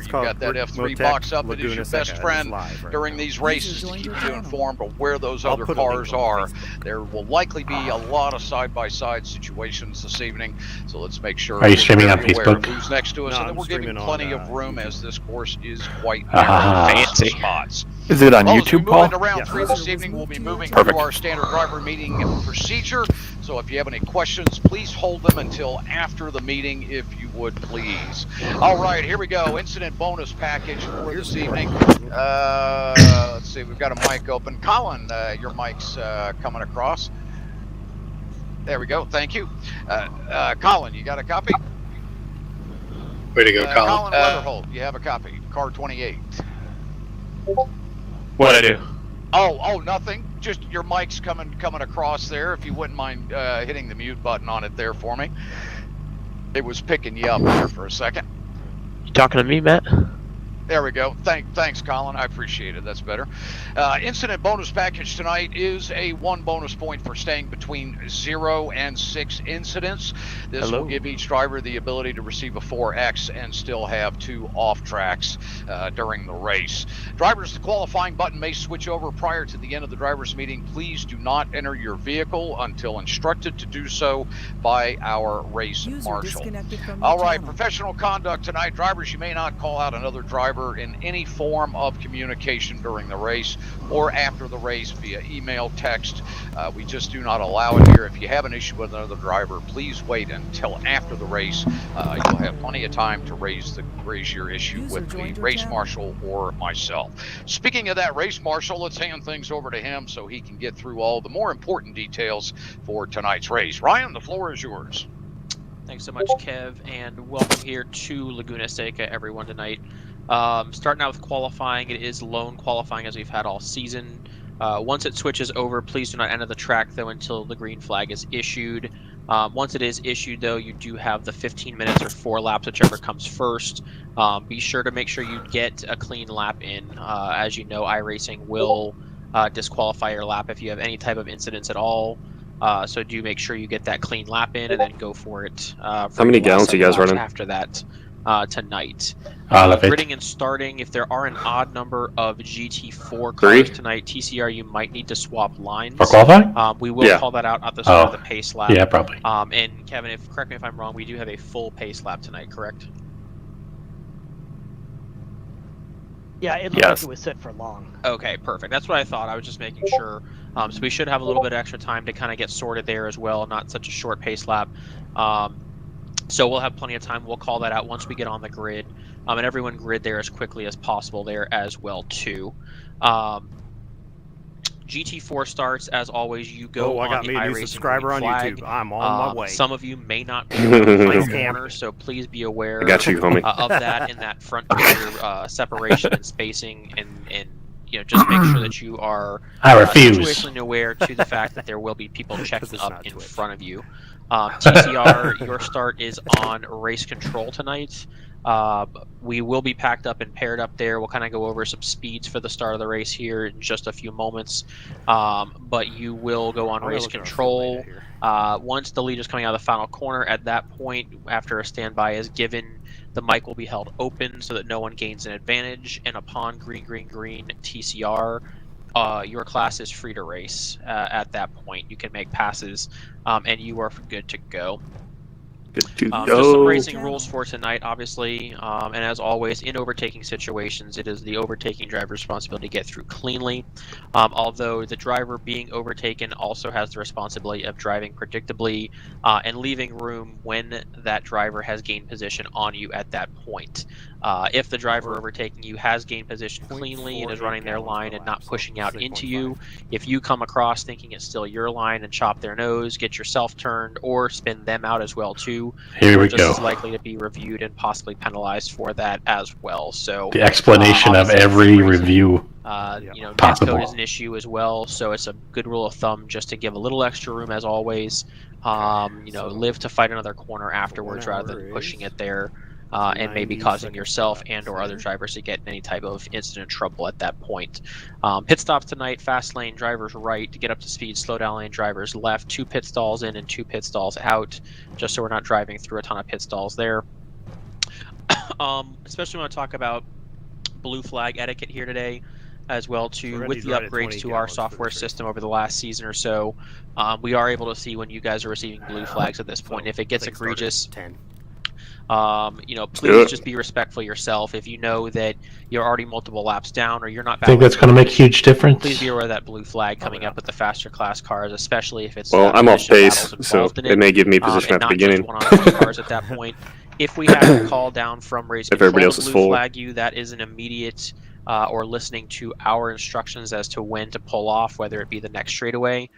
sure you've got that F3 box up. It is your best friend during these races to keep you informed of where those other cars are. There will likely be a lot of side-by-side situations this evening, so let's make sure are you streaming on aware of Facebook? who's next to us, and then we're giving plenty of room as this course is quite Fancy spots. Is it on YouTube, Paul? As we move into round 3 this evening, we'll be moving Perfect. through our standard driver meeting procedure. So if you have any questions, please hold them until after the meeting, if you would please. All right, here we go. Incident bonus package for this evening. Let's see, we've got a mic open. Colin, your mic's coming across. There we go. Thank you. Colin, you got a copy? Way to go, Colin. Colin Weatherholt, you have a copy. Car 28. What'd I do? Oh, nothing. Just your mic's coming across there. If you wouldn't mind hitting the mute button on it there for me. It was picking you up there for a second. You talking to me, Matt? There we go. Thanks, Colin. I appreciate it. That's better. Incident bonus package tonight is a 1 bonus point for staying between 0 and 6 incidents. This will give each driver the ability to receive a 4X and still have 2 off tracks during the race. Drivers, the qualifying button may switch over prior to the end of the drivers meeting. Please do not enter your vehicle until instructed to do so by our race marshal. All right, professional conduct tonight. Drivers, you may not call out another driver in any form of communication during the race or after the race via email, text. We just do not allow it here. If you have an issue with another driver, please wait until after the race. You'll have plenty of time to raise your issue with the race marshal or myself. Speaking of that race marshal, let's hand things over to him so he can get through all the more important details for tonight's race. Ryan, the floor is yours. Thanks so much, Kev, and welcome here to Laguna Seca, everyone, tonight. Starting out with qualifying, it is lone qualifying as we've had all season. Once it switches over, please do not enter the track, though, until the green flag is issued. Once it is issued, though, you do have the 15 minutes or 4 laps, whichever comes first. Be sure to make sure you get a clean lap in. As you know, iRacing will disqualify your lap if you have any type of incidents at all. So do make sure you get that clean lap in and then go for it. How many gallons are you guys running? After that tonight. Gridding Gridding and starting, if there are an odd number of GT4 cars tonight, TCR, you might need to swap lines. For qualifying? We will call that out at the start of the pace lap. Yeah, probably. And Kevin, correct me if I'm wrong, we do have a full pace lap tonight, correct? Yeah, it looked like it was set for long. Okay, perfect. That's what I thought. I was just making sure. So we should have a little bit of extra time to kind of get sorted there as well, not such a short pace lap. So we'll have plenty of time. We'll call that out once we get on the grid. And everyone grid there as quickly as possible there as well, too. GT4 starts, as always, you go on the iRacing subscriber on YouTube. I'm on my way. Some of you may not be on the final corner, so please be aware I got you, homie. Of that in that front rear separation and spacing, and you know, just make sure that you are situationally aware to the fact that there will be people checking up in front of you. TCR, your start is on race control tonight. We will be packed up and paired up there. We'll kind of go over some speeds for the start of the race here in just a few moments. But you will go on race control. Once the lead is coming out of the final corner, at that point, after a standby is given, the mic will be held open so that no one gains an advantage. And upon green, green, green TCR, your class is free to race. At that point, you can make passes, and you are good to go. Good to go. Just some racing rules for tonight, obviously, and as always, in overtaking situations, it is the overtaking driver's responsibility to get through cleanly, although the driver being overtaken also has the responsibility of driving predictably and leaving room when that driver has gained position on you at that point. If the driver overtaking you has gained position cleanly and is running their line and not pushing out into you, if you come across thinking it's still your line and chop their nose, get yourself turned, or spin them out as well too, you're just as likely to be reviewed and possibly penalized for that as well. So the explanation of every review you know, net code is an issue as well, so it's a good rule of thumb just to give a little extra room as always. You know, live to fight another corner afterwards rather than pushing it there. And maybe causing yourself and or other drivers to get in any type of incident trouble at that point. Pit stops tonight, fast lane drivers right to get up to speed, slow down lane drivers left, 2 pit stalls in and 2 pit stalls out, just so we're not driving through a ton of pit stalls there. Especially when I talk about blue flag etiquette here today, as well too, with the upgrades to our software system over the last season or so, we are able to see when you guys are receiving blue flags at this point. If it gets egregious, please just be respectful yourself. If you know that you're already multiple laps down or you're not, I think that's going to make a huge difference. Please be aware of that blue flag coming up with the faster class cars, especially if it's well, I'm off pace, so it may give me position at the beginning. One-on-one cars at that point. If we have a call down from race control to blue flag you, that is an immediate or listening to our instructions as to when to pull off, whether it be the next straightaway,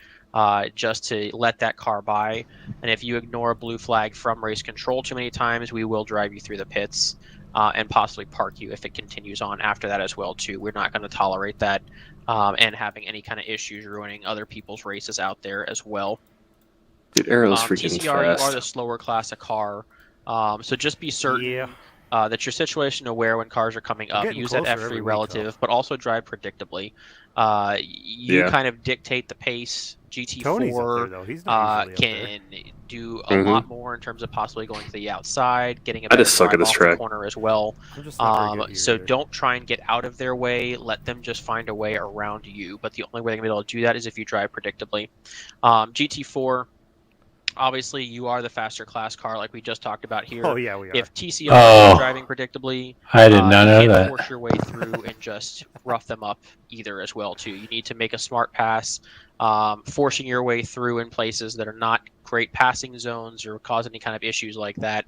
just to let that car by. And if you ignore a blue flag from race control too many times, we will drive you through the pits and possibly park you if it continues on after that as well too. We're not going to tolerate that and having any kind of issues ruining other people's races out there as well. Dude, Arrow's freaking TCR, fast. you are the slower class of car, so just be certain that you're situation aware when cars are coming up. Use that F3 relative, but also drive predictably. You kind of dictate the pace. GT4 can do a lot more in terms of possibly going to the outside, getting a better drive off the corner as well. So don't try and get out of their way. Let them just find a way around you. But the only way they're going to be able to do that is if you drive predictably. GT4. Obviously, you are the faster class car, like we just talked about here. Oh yeah, we are. If TCR is driving predictably, I did not know you that. can't force your way through and just rough them up either as well too. You need to make a smart pass, forcing your way through in places that are not great passing zones or cause any kind of issues like that.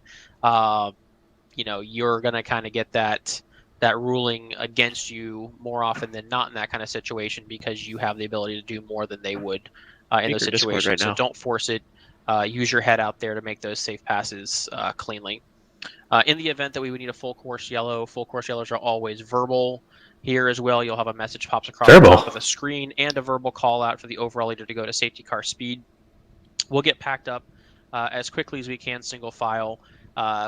You're gonna kind of get that ruling against you more often than not in that kind of situation because you have the ability to do more than they would in those situations. So don't force it. Use your head out there to make those safe passes cleanly. In the event that we would need a full course yellows are always verbal. Here as well, you'll have a message pops across the top of the screen and a verbal call out for the overall leader to go to safety car speed. We'll get packed up as quickly as we can, single file.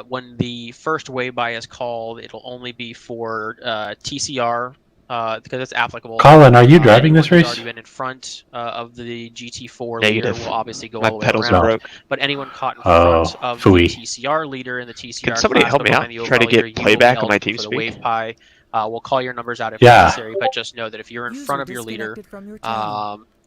When the first way-by is called, it'll only be for TCR, because it's applicable. Colin, are you driving this race? Already been in front of the GT4 leader will obviously go all the way around. Broke. But anyone caught in front of the TCR leader in the TCR Can somebody class, help me out? Try to get playback on my team speak. Wave pie. We'll call your numbers out if necessary, but just know that if you're in front of your leader,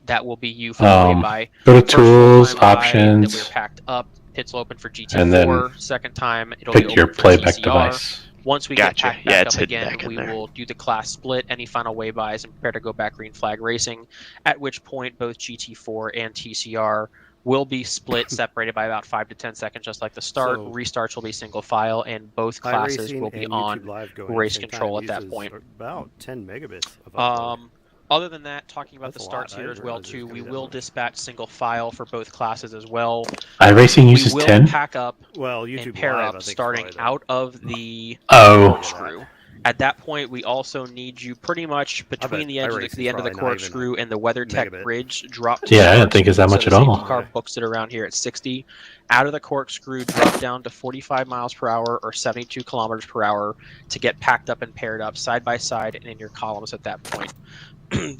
that will be you for the wave by. Go to tools, options, that we're packed up. Pits will open for GT4. And then second time, it'll pick be your open for playback TCR. device. Once we get packed back up again, we will do the class split, any final way-bys, and prepare to go back green flag racing, at which point both GT4 and TCR will be split, separated by about 5 to 10 seconds, just like the start. So, restarts will be single file, and both classes will be on race control at that point. About 10 megabits of other than that, talking about the starts here as well too, we will dispatch single file for both classes as well. iRacing uses 10? We will pack up and pair up starting out of the corkscrew. At that point, we also need you pretty much between the edge of the end of the corkscrew and the WeatherTech bridge. Drop to I don't think it's that much at all. The car books it around here at 60. Out of the corkscrew, drop down to 45 miles per hour or 72 kilometers per hour to get packed up and paired up side by side and in your columns at that point.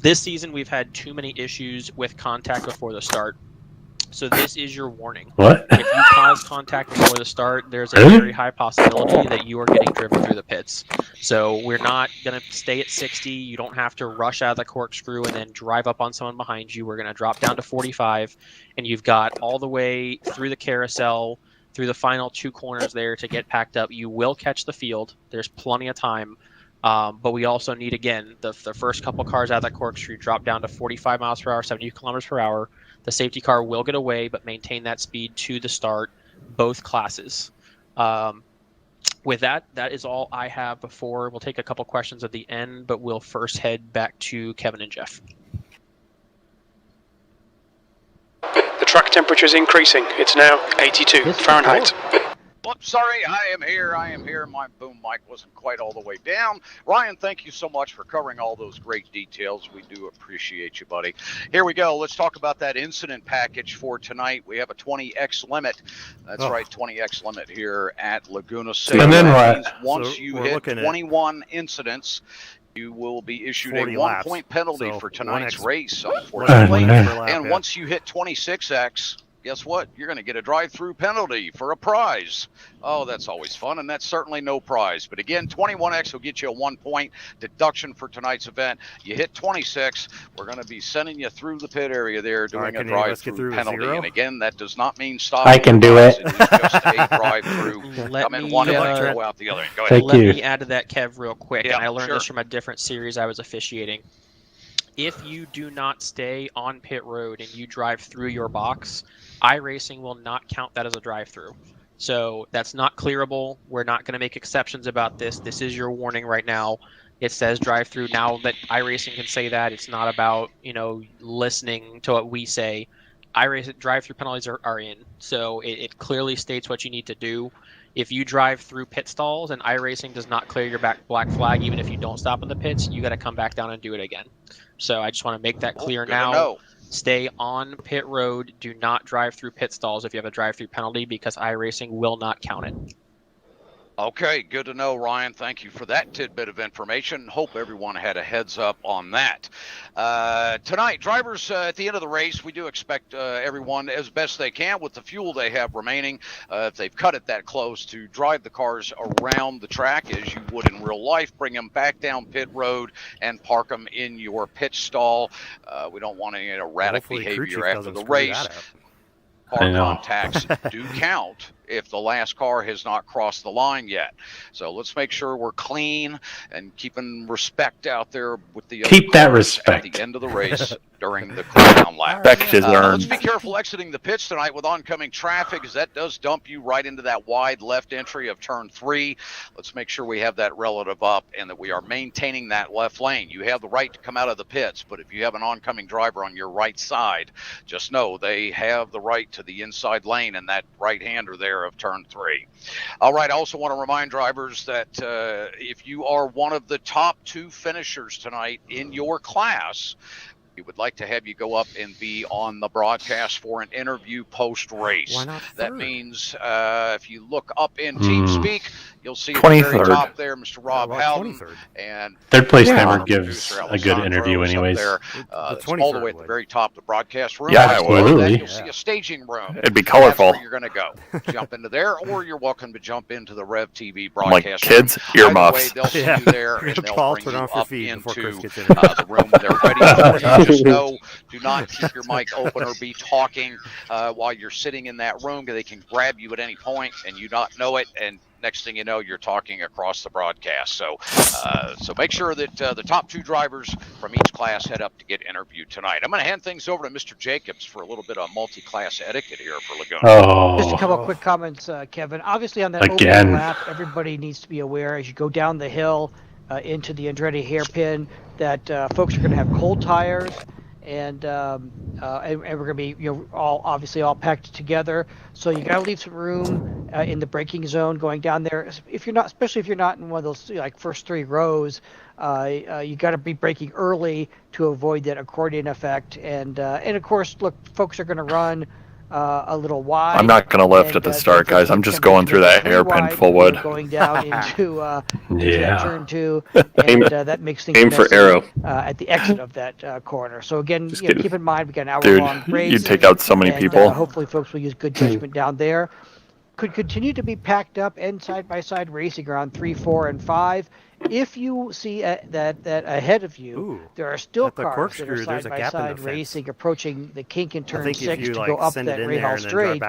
This season, we've had too many issues with contact before the start. So this is your warning. What? If you cause contact before the start, there's a very high possibility that you are getting driven through the pits. So we're not going to stay at 60. You don't have to rush out of the corkscrew and then drive up on someone behind you. We're going to drop down to 45, and you've got all the way through the carousel, through the final 2 corners there to get packed up. You will catch the field. There's plenty of time. But we also need, again, the first couple cars out of that corkscrew drop down to 45 miles per hour, 70 kilometers per hour. The safety car will get away, but maintain that speed to the start, both classes. With that is all I have before. We'll take a couple questions at the end, but we'll first head back to Kevin and Jeff. The track temperature is increasing. It's now 82 Fahrenheit. Oops, sorry, I am here. My boom mic wasn't quite all the way down. Ryan, thank you so much for covering all those great details. We do appreciate you, buddy. Here we go. Let's talk about that incident package for tonight. We have a 20x limit. That's right, 20x limit here at Laguna. And then what? Once you hit 21 incidents, you will be issued a 1-point penalty for tonight's race, unfortunately. And once you hit 26x, guess what? You're going to get a drive-through penalty for a prize. Oh, that's always fun, and that's certainly no prize. But again, 21X will get you a 1-point deduction for tonight's event. You hit 26, we're going to be sending you through the pit area there doing a drive-through penalty. And again, that does not mean stop. I can do it. It is just a drive-through. Come in one end, go out the other. Go ahead. Let me add to that, Kev, real quick. Yeah, and I learned this from a different series I was officiating. If you do not stay on pit road and you drive through your box, iRacing will not count that as a drive-through. So that's not clearable. We're not going to make exceptions about this. This is your warning right now. It says drive-through. Now that iRacing can say that, it's not about, listening to what we say. iRacing drive-through penalties are in. So it clearly states what you need to do. If you drive through pit stalls and iRacing does not clear your black flag, even if you don't stop in the pits, you got to come back down and do it again. So I just want to make that clear now. Stay on pit road. Do not drive through pit stalls if you have a drive-through penalty, because iRacing will not count it. Okay, good to know, Ryan. Thank you for that tidbit of information. Hope everyone had a heads up on that. Tonight, drivers, at the end of the race, we do expect everyone, as best they can with the fuel they have remaining, if they've cut it that close, to drive the cars around the track as you would in real life, bring them back down pit road and park them in your pit stall. We don't want any erratic behavior after the race. Car contacts do count if the last car has not crossed the line yet. So let's make sure we're clean and keeping respect out there with the keep that respect at the end of the race during the cooldown lap. Let's be careful exiting the pits tonight with oncoming traffic, as that does dump you right into that wide left entry of turn 3. Let's make sure we have that relative up and that we are maintaining that left lane. You have the right to come out of the pits, but if you have an oncoming driver on your right side, just know they have the right to the inside lane and that right-hander there of turn 3. All right, I also want to remind drivers that if you are one of the top 2 finishers tonight in your class, we would like to have you go up and be on the broadcast for an interview post-race. Why not third? That means if you look up in TeamSpeak, you'll see at the very top there, Mr. Rob Howden. And third place never gives a good interview anyways. It's all the way at the very top of the broadcast room. Yeah, absolutely. You'll see a staging room. It'd be colorful. That's where you're going to go. Jump into there, or you're welcome to jump into the Rev TV broadcast room. Kids, earmuffs. They'll see you there, and they'll bring you up into the room when they're ready for you. Just know, do not keep your mic open or be talking while you're sitting in that room. They can grab you at any point and you not know it, and next thing you know, you're talking across the broadcast. So so make sure that the top 2 drivers from each class head up to get interviewed tonight. I'm going to hand things over to Mr. Jacobs for a little bit of multi-class etiquette here for Laguna. Just a couple of quick comments, Kevin. Obviously, on that opening lap, everybody needs to be aware as you go down the hill into the Andretti hairpin that folks are going to have cold tires, and we're going to be all packed together. So you got to leave some room in the braking zone going down there. If you're not, especially if you're not in one of those like first 3 rows, you got to be braking early to avoid that accordion effect. And of course, look, folks are going to run a little wide. I'm not going to lift at the start, guys. I'm just going through that hairpin full wood. Going down into turn 2, and that makes things aim for arrow at the exit of that corner. So again, keep in mind we got an hour-long race. You take out so many people. Hopefully, folks will use good judgment down there. Could continue to be packed up and side-by-side racing around 3, 4, and 5. If you see that ahead of you, there are still cars that are side-by-side racing approaching the kink in turn 6 to go up that Rahal straight.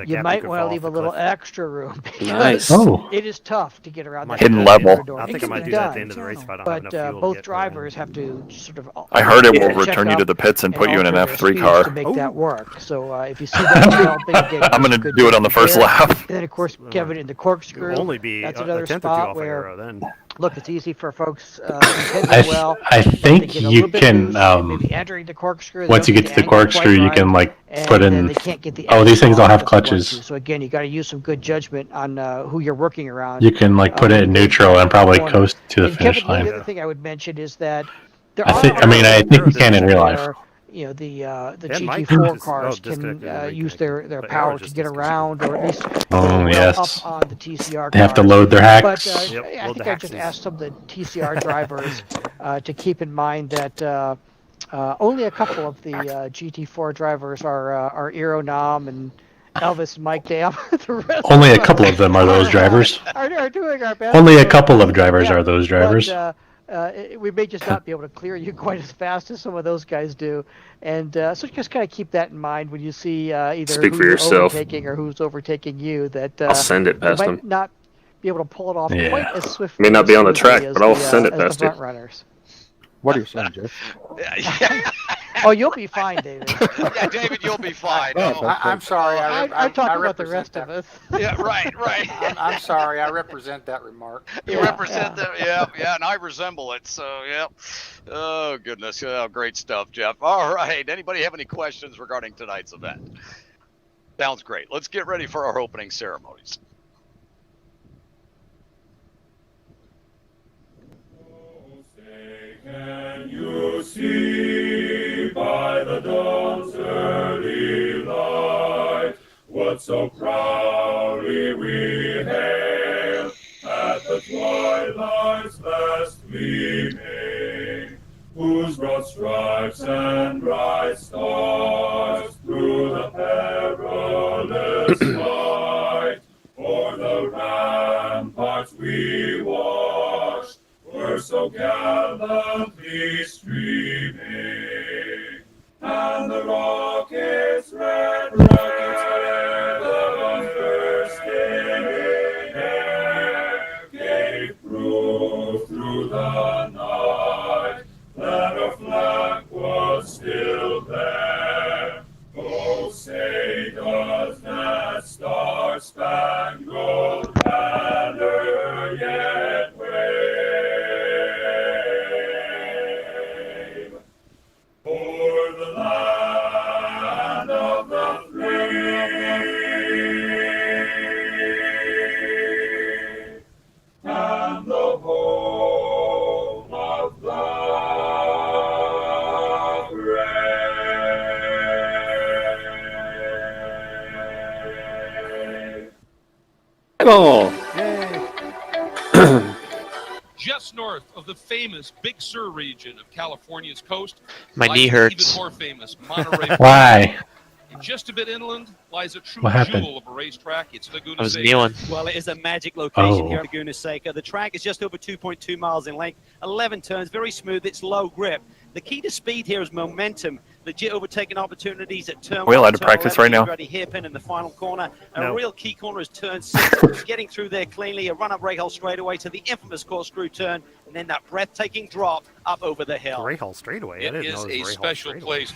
You might want to leave a little extra room because it is tough to get around that hidden level. I think I might do that at the end of the race if I don't have enough fuel. But both drivers have to sort of. I heard it will return you to the pits and put you in an F3 car. To make that work. So if you see that, I'm going to do it on the first lap. And then of course, Kevin, in the corkscrew, that's another spot where. Look, it's easy for folks I think you can maybe entering the corkscrew. Once you get to the corkscrew, you can like put in. These things don't have clutches. So again, you got to use some good judgment on who you're working around. You can like put it in neutral and probably coast to the finish line. The other thing I would mention is that I think you can in real life. The GT4 cars can use their power to get around, or at least up on the TCR cars. They have to load their hacks. But I think I just asked some of the TCR drivers to keep in mind that Only a couple of the GT4 drivers are Aeronom and Elvis and Mike Dam. Only a couple of them are those drivers. Are doing our best. Only a couple of drivers are those drivers. But, we may just not be able to clear you quite as fast as some of those guys do. And so just kind of keep that in mind when you see either Speak who for you're yourself. overtaking or who's overtaking you. That I'll send it past you them. might not be able to pull it off quite as swiftly. May not be on the track, as but I'll the, send it as past the you. front runners. What are you saying, Jeff? Oh, you'll be fine, David. Yeah, David, you'll be fine. I'm sorry. I'm talking about the rest of us. Yeah, right. I'm sorry. I represent that remark. You represent them, yeah, and I resemble it. So, yeah. Oh goodness, great stuff, Jeff. All right. Anybody have any questions regarding tonight's event? Sounds great. Let's get ready for our opening ceremonies. Can you see by the dawn's early light what so proudly we hail at the twilight's last gleaming, whose broad stripes and bright stars through the perilous fight o'er the ramparts we watched were so gallantly streaming, and the rockets red, the bursting in air, gave proof through the night that our flag was still there. Oh, say does that star-spangled banner yet wave o'er the land of the free and the home of the brave. Oh. Just north of the famous Big Sur region of California's coast, My lies knee the hurts. even more famous Monterey. Why? And just a bit inland lies a true What happened? jewel of a racetrack. It's Laguna. I was Seca. kneeling. Well, it is a magic location Oh. here at Laguna Seca. The track is just over 2.2 miles in length, 11 turns, very smooth. It's low grip. The key to speed here is momentum. Legit overtaking opportunities at turn We allowed 1, to turn practice 11, right now? Ready hairpin in the final corner. And No. a real key corner is turn 6. Getting through there cleanly, a run-up brake hole straightaway to the infamous corkscrew turn, and then that breathtaking drop up over the hill. Rahal straightaway. I It didn't is know it a was Rahal special straightaway. place.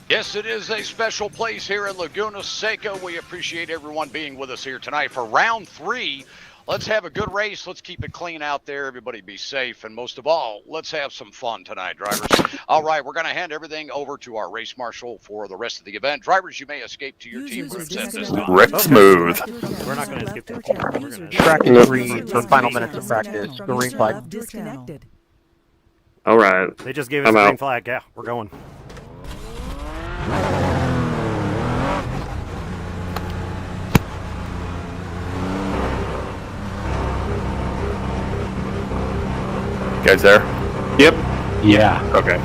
Yes, it is a special place here in Laguna Seca. We appreciate everyone being with us here tonight for round 3. Let's have a good race. Let's keep it clean out there. Everybody be safe. And most of all, let's have some fun tonight, drivers. All right, we're going to hand everything over to our race marshal for the rest of the event. Drivers, you may escape to your team groups at this time. Wreck smooth. We're not going to skip to the team. We're going to Track Nope. 3 for final minutes of practice. Green flag. Disconnected. All right. They just gave us I'm a green out. flag. Yeah, we're going. You guys there? Yep. Yeah. Okay.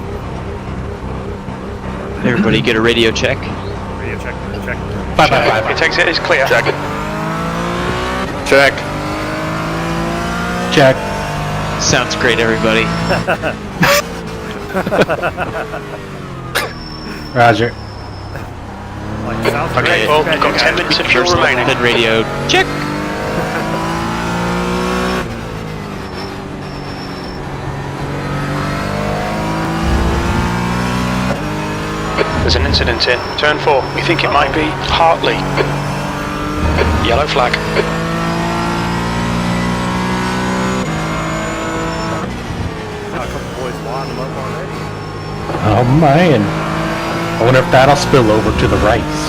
Everybody get a radio check. Radio check. Check. Bye. It takes it is clear. Check. Check. Check. Sounds great, everybody. Roger. Like, sounds Okay, great. well, we've got 10 minutes of fuel First remaining. then radio check. There's an incident in turn 4. We think it might be Hartley. Yellow flag. Got a couple boys winding them up already. Oh man. I wonder if that'll spill over to the rights.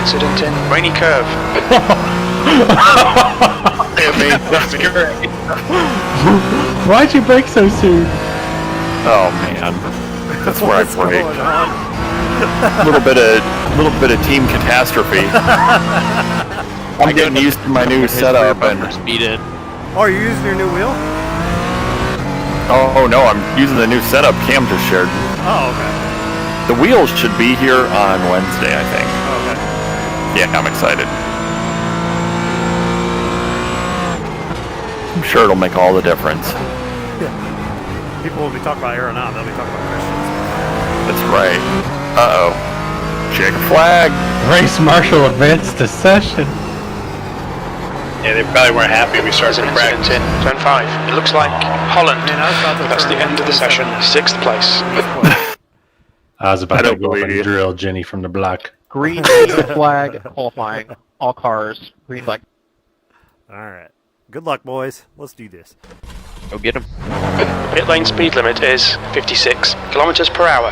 Incident in Rainy Curve. That's great. Why'd you break so soon? Oh man, that's where I What's break. going on? A little bit of team catastrophe. I'm getting used to my new setup and speed in. Oh, you're using your new wheel? oh no, I'm using the new setup Cam just shared. Oh, okay. The wheels should be here on Wednesday, I think. Okay. Yeah, I'm excited. I'm sure it'll make all the difference. People will be talking about Aaron on. They'll be talking about Christians. That's right. Uh-oh. Check flag. Race Marshal advanced to session. Yeah, they probably weren't happy we started There's an to practice. incident in Turn 5. It looks like Holland. Man, I was about to That's turn the end of the session. 6th place. I was about I to don't go up believe and you. drill Jenny from the block. Green flag qualifying. All cars. Green flag. All right. Good luck, boys. Let's do this. Go get him. Pit lane speed limit is 56 kilometers per hour.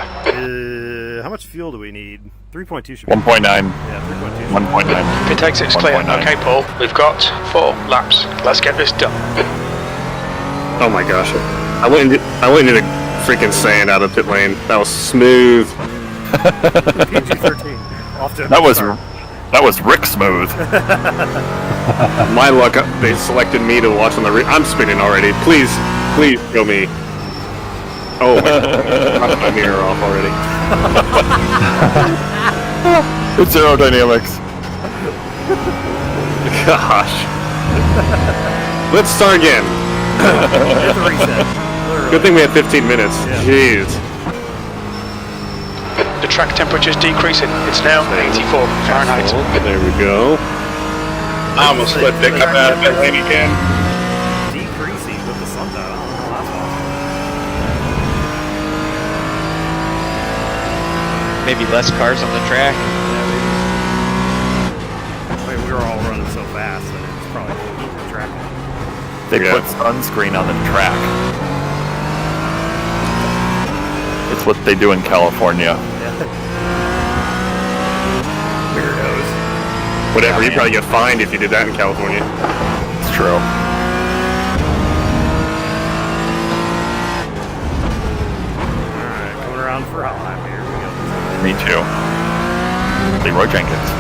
How much fuel do we need? 3.2 should be. 1.9. Yeah, 3.2. 1.9. Pit exit's clear. 1.9. Okay, Paul. We've got 4 laps. Let's get this done. Oh my gosh. I went into the freaking sand out of pit lane. That was smooth. PG-13. Off to a That good was start. Rick Smooth. My luck, they selected me to watch on the I'm spinning already. Please kill me. Oh my god. Knocked my mirror off already. It's aerodynamics. Gosh. Let's start again. Hit the reset. Good thing we had 15 minutes. Yeah. Jeez. The track temperature's decreasing. It's now 84 Fahrenheit. There we go. I almost flipped it coming out of pit lane again. Decreasing with the sun's out. I don't know. That's awesome. Maybe less cars on the track. I mean, we were all running so fast that it's probably a little easier tracking. They Yeah. put sunscreen on the track. It's what they do in California. Weirdos. Whatever, you'd probably get fined if you did that in California. It's true. Alright, coming around for a lap here. Me too. Leroy Jenkins.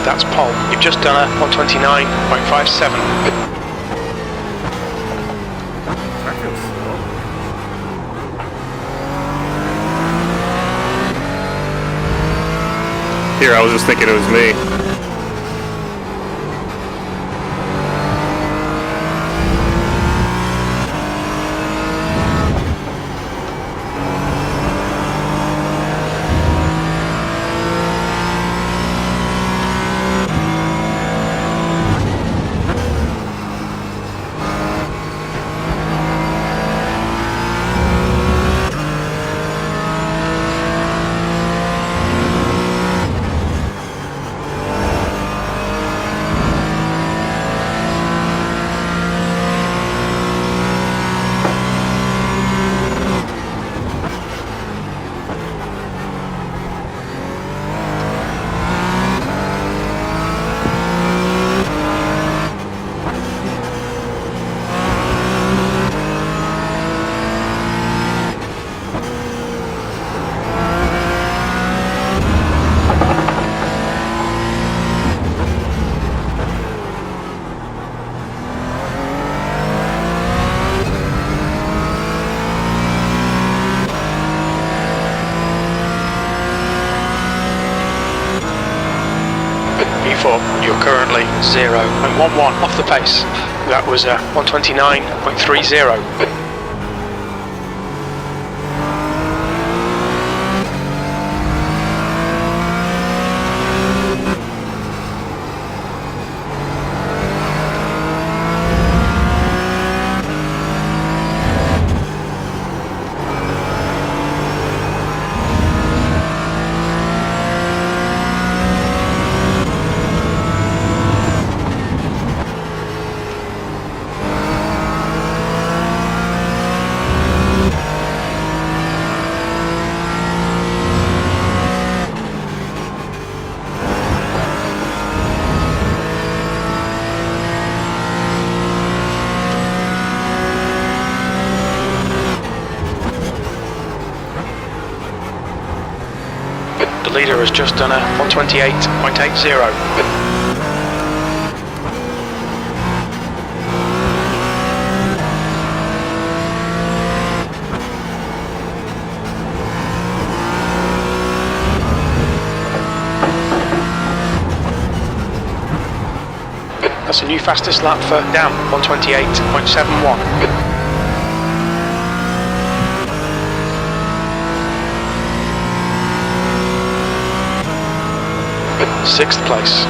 That's pole. You've just done a 129.57. Track feels slow. Here, I was just thinking it was me. 4. You're currently 0.11 off the pace. That was 129.30. The leader has just done a 128.80. That's a new fastest lap for Dan, 128.71. Sixth place.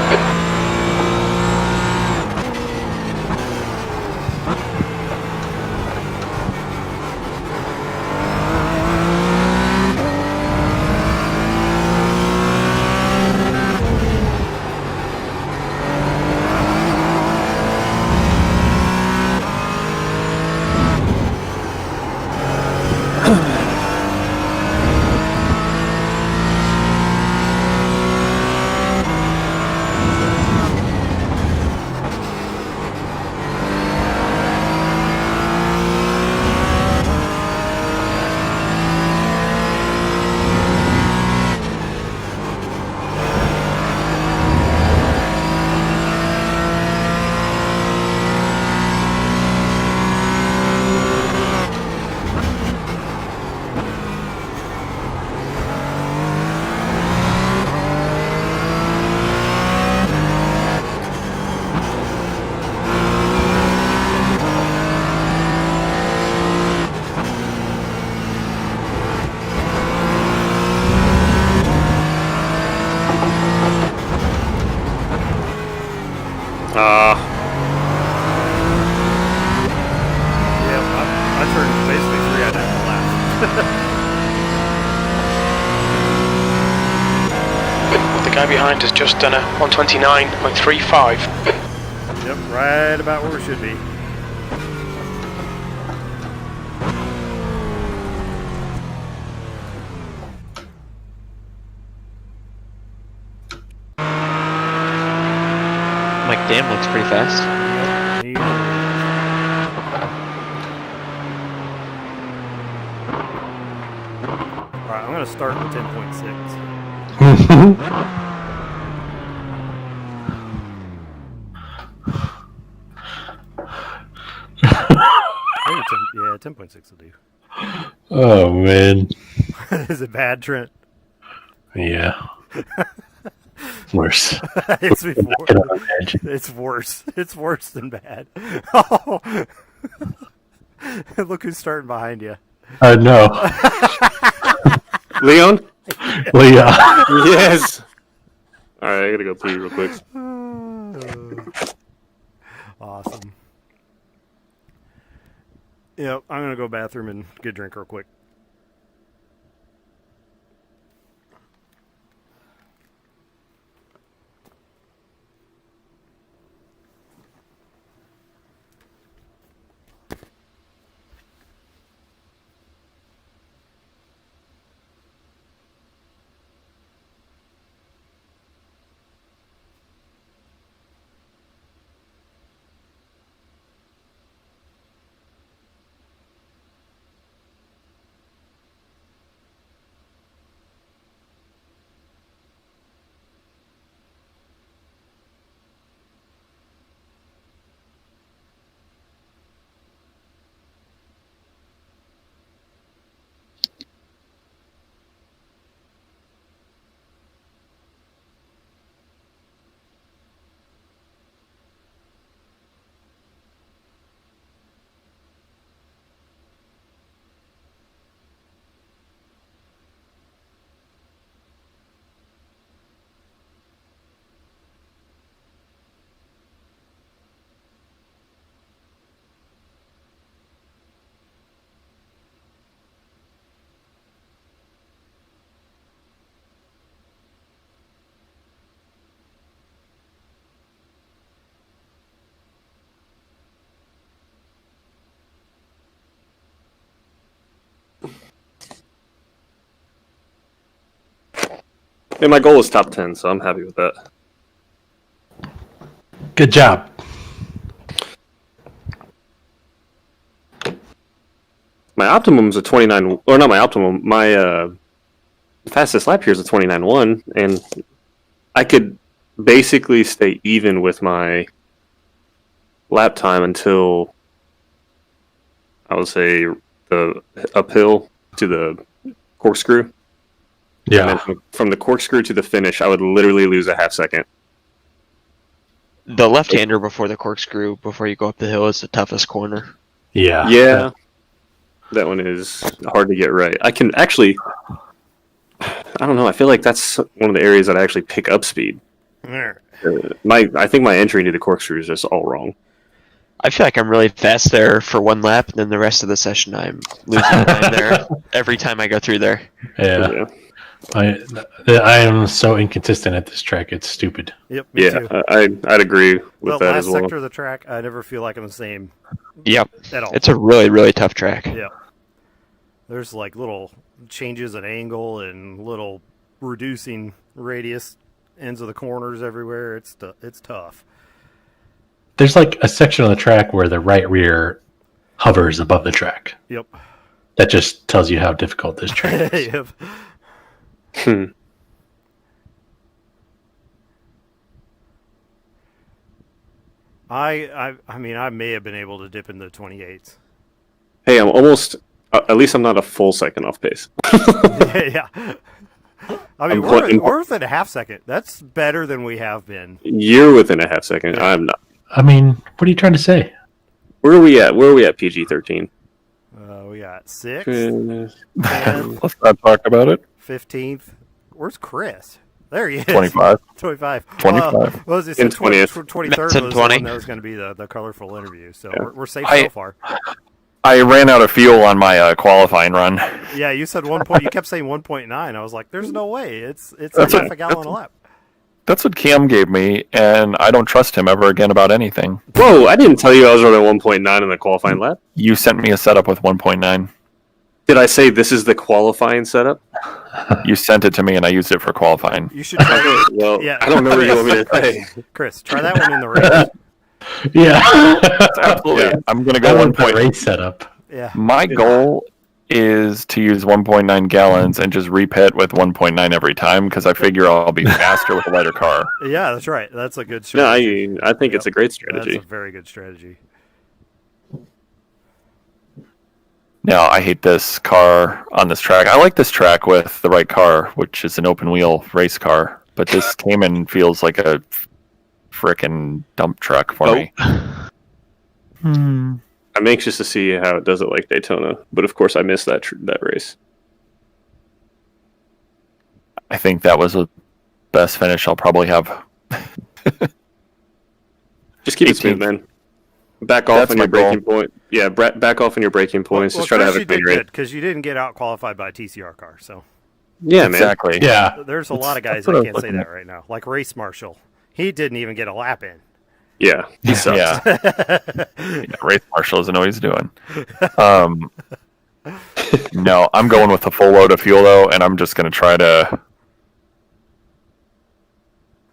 I turned basically 3 out of the last. The guy behind has just done a 129.35. Yep, right about where we should be. Mike Dam looks pretty fast. Yep. Alright, I'm going to start with 10.6. Yeah, 10.6 will do. Oh, man. Is it bad, Trent? Yeah. Worse. It's worse. It's worse than bad. Oh. Look who's starting behind you. I know. Leon? Leon. Yes. All right, I gotta go pee real quick. Awesome. Yep, I'm gonna go bathroom and get a drink real quick. And my goal is top 10, so I'm happy with that. Good job. My optimum is a 29, or not my optimum, my fastest lap here is a 29.1, and I could basically stay even with my lap time until, I would say, the uphill to the corkscrew. Yeah. And then from the corkscrew to the finish, I would literally lose a half second. The left-hander before the corkscrew, before you go up the hill, is the toughest corner. Yeah. Yeah. That one is hard to get right. I can actually, I don't know, I feel like that's one of the areas that I actually pick up speed. I think my entry into the corkscrew is just all wrong. I feel like I'm really fast there for one lap, and then the rest of the session I'm losing time there every time I go through there. Yeah. I am so inconsistent at this track. It's stupid. Yep. Me too. I'd agree with that as well. Last sector of the track, I never feel like I'm the same. Yep. At all. It's a really, really tough track. Yeah. There's like little changes at angle and little reducing radius ends of the corners everywhere. It's tough. There's like a section of the track where the right rear hovers above the track. Yep. That just tells you how difficult this track is. Yep. I mean, I may have been able to dip into the 28s. Hey, I'm almost. At least I'm not a full second off pace. Yeah. I mean, we're within a half second. That's better than we have been. You're within a half second. Yeah. I'm not. I mean, what are you trying to say? Where are we at? Where are we at? PG-13. We got 6. Let's not talk about it. 15th. Where's Chris? There he is. 25. 25. 25. What was it? In 20th. 23rd was the one that was going to be the colorful interview. So Yeah. we're safe so far. I ran out of fuel on my qualifying run. Yeah, you said 1 point. You kept saying 1.9. I was like, "There's no way. It's half a gallon a lap." That's what Cam gave me, and I don't trust him ever again about anything. Whoa! I didn't tell you I was running 1.9 in the qualifying lap. You sent me a setup with 1.9. Did I say this is the qualifying setup? You sent it to me, and I used it for qualifying. You should try it. Well, Yeah, I don't know what you want me to say. Chris, try that one in the race. Yeah. Absolutely. Yeah. I'm going to I go want the 1.9. race setup. Yeah. My goal is to use 1.9 gallons and just repit with 1.9 every time because I figure I'll be faster with a lighter car. Yeah, that's right. That's a good No, strategy. I think it's a great strategy. That's a very good strategy. Now, I hate this car on this track. I like this track with the right car, which is an open wheel race car, but this Cayman feels like a frickin' dump truck for me. I'm anxious to see how it does it like Daytona, but of course I missed that race. I think that was the best finish I'll probably have. Just keep it smooth, man. Back off That's on your my goal. braking point. Yeah, back off on your braking points. Just try to have a clean race. Because you didn't get out qualified by a TCR car. So Yeah, man. Exactly. Yeah. there's a lot of guys what I that was can't say looking that right now. Like Race Marshall, he didn't even get a lap in. Yeah, he sucks. Yeah. Race Marshall doesn't know what he's doing. No, I'm going with a full load of fuel, though, and I'm just going to try to...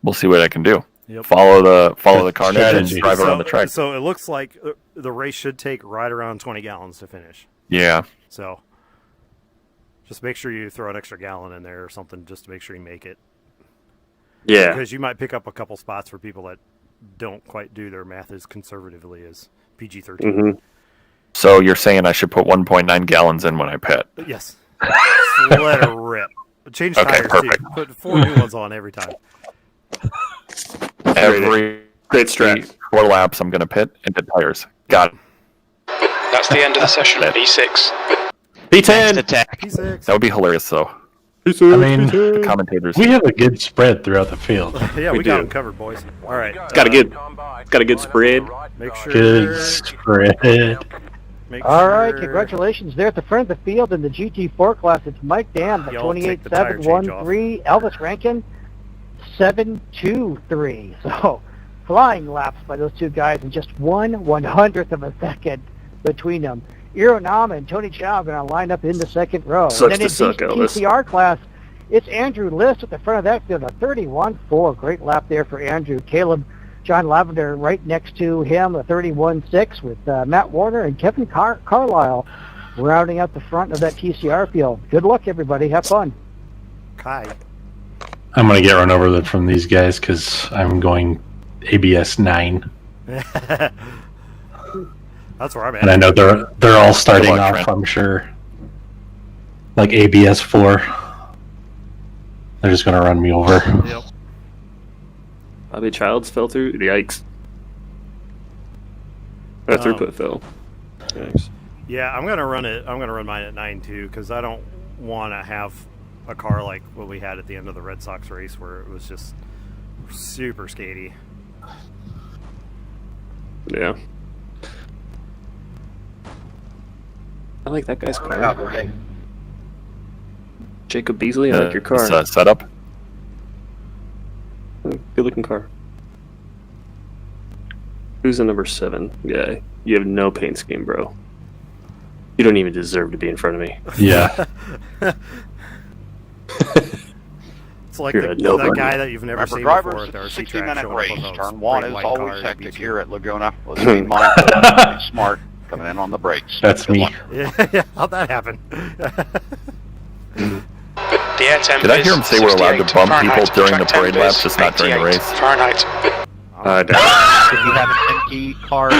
We'll see what I can do. Yep. Follow the carnage and Strategy. drive around the track. So it looks like the race should take right around 20 gallons to finish. Yeah. So just make sure you throw an extra gallon in there or something just to make sure you make it. Yeah. Because you might pick up a couple spots for people that don't quite do their math as conservatively as PG-13. Mm-hmm. So you're saying I should put 1.9 gallons in when I pit? Yes. Let her rip. Change tires, perfect. too. Put 4 new ones on every time. Every great strat. 4 laps, I'm going to pit into tires. Got it. That's the end of the session. P6. P10. Attack. P6. That would be hilarious, though. I mean, The commentators. we have a good spread throughout the field. Yeah, we We got do. them covered, boys. All right. Got a good spread. Make sure. Good spread. Make All right, sure- congratulations there at the front of the field in the GT4 class. It's Mike Dam, the Y'all take the tire change 28.713. Elvis Rankin, 7.23. So, flying laps by those two guys in just 1/100th of a second between them. Ironama and Tony Chow are going to line up in the second row. Sucks and then to suck, Elvis. TCR class, it's Andrew List at the front of that field, a 31.4. Great lap there for Andrew. Caleb John Lavender right next to him, a 31.6 with Matt Warner and Kevin Carlisle rounding out the front of that TCR field. Good luck, everybody. Have fun. Kai. I'm going to get run over from these guys because I'm going ABS 9. That's where I'm at. And I know they're all starting off, I'm sure, like ABS 4. They're just going to run me over. Yep. Bobby Childs fell through. Yikes. That throughput fell. Yikes. Yeah, I'm gonna run mine at 9 too, because I don't want to have a car like what we had at the end of the Red Sox race, where it was just super skatey. Yeah. I like that guy's car. Jacob Beasley, I like your car. Setup. Good looking car. Who's the number 7 guy? You have no paint scheme, bro. You don't even deserve to be in front of me. Yeah. It's like that guy that you've never seen before at the RC track. 60-minute race. Turn 1 is always hectic here at Laguna. Let's be mindful and smart coming in on the brakes. That's me. Yeah, how'd that happen? The air temp Did I hear him say we're allowed to bump people during the parade lap, just not during the race? Fahrenheit. If you have an empty car,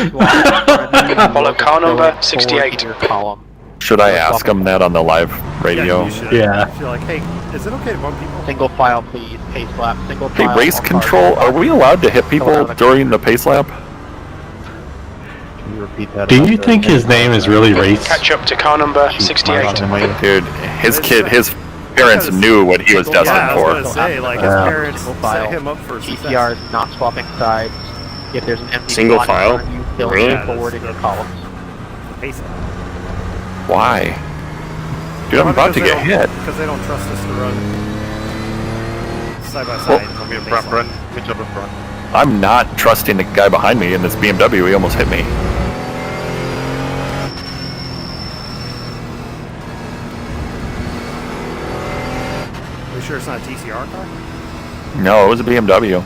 follow car number 68. Column. Should I ask him that on the live radio? Yeah. You're like, hey, is it okay to bump people? Single file, please. Pace lap. Single Hey, file. race control, are we allowed to hit people during the pace lap? Can you repeat that? Do you think his name is really Race? Catch up to car number 68. Dude, his parents knew what he was destined for. I was gonna say, like, his parents set him up for TCR is not swapping sides. If there's an empty Single slot in file? front of you, they'll Really? move forward in your columns. Why? Dude, I'm about to get hit. Because they don't trust us to run side by side. I'll be in front, Brent. Good job in front. I'm not trusting the guy behind me in this BMW. He almost hit me. Are you sure it's not a TCR car? No, it was a BMW.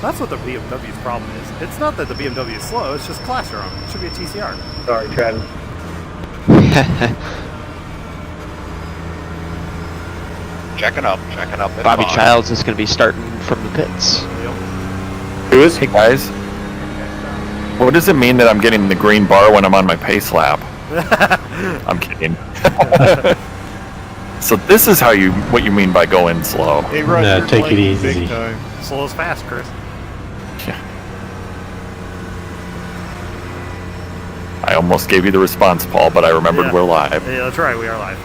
That's what the BMW's problem is. It's not that the BMW is slow, it's just class wrong. It should be a TCR. Sorry, Travis. Checking up. Bobby Childs is going to be starting from the pits. Who is? Hey guys. What does it mean that I'm getting the green bar when I'm on my pace lap? I'm kidding. So this is what you mean by going slow. Hey, No, take it easy. Slow is fast, Chris. I almost gave you the response, Paul, but I remembered we're live. Yeah, that's right, we are live.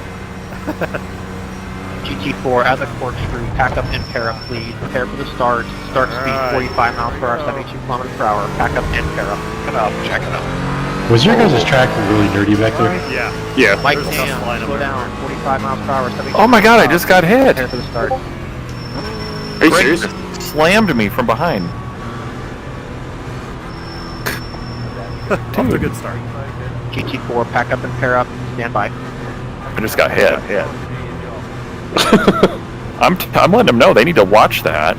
GT4 at the corkscrew, pack up and pair up, please. Prepare for the start. Start speed 45 miles per hour, 72 kilometers per hour. Pack up and pair up. Checking up. Was your guys' track really dirty back there? Yeah. Yeah. Mike Tam, slow down, 45 miles per hour, 72 Oh my god, I just got hit. Prepare for the start. Are you Greg serious? slammed me from behind. Off to a good start. GT4, pack up and pair up, stand by. I just got hit. I'm letting them know they need to watch that.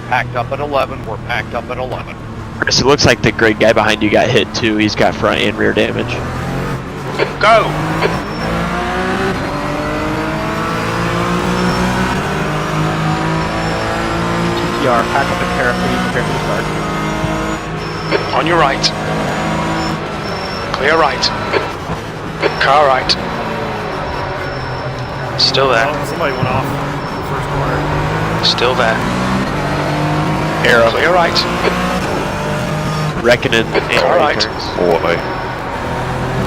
Packed up at 11. We're packed up at 11. Chris, it looks like the great guy behind you got hit too. He's got front and rear damage. Go! TCR, pack up and pair up, please. Prepare for the start. On your right. Clear right. Car right. Still there. Oh, somebody went off the first corner. Still there. Arrow. Clear right. Reckoning All right. Boy.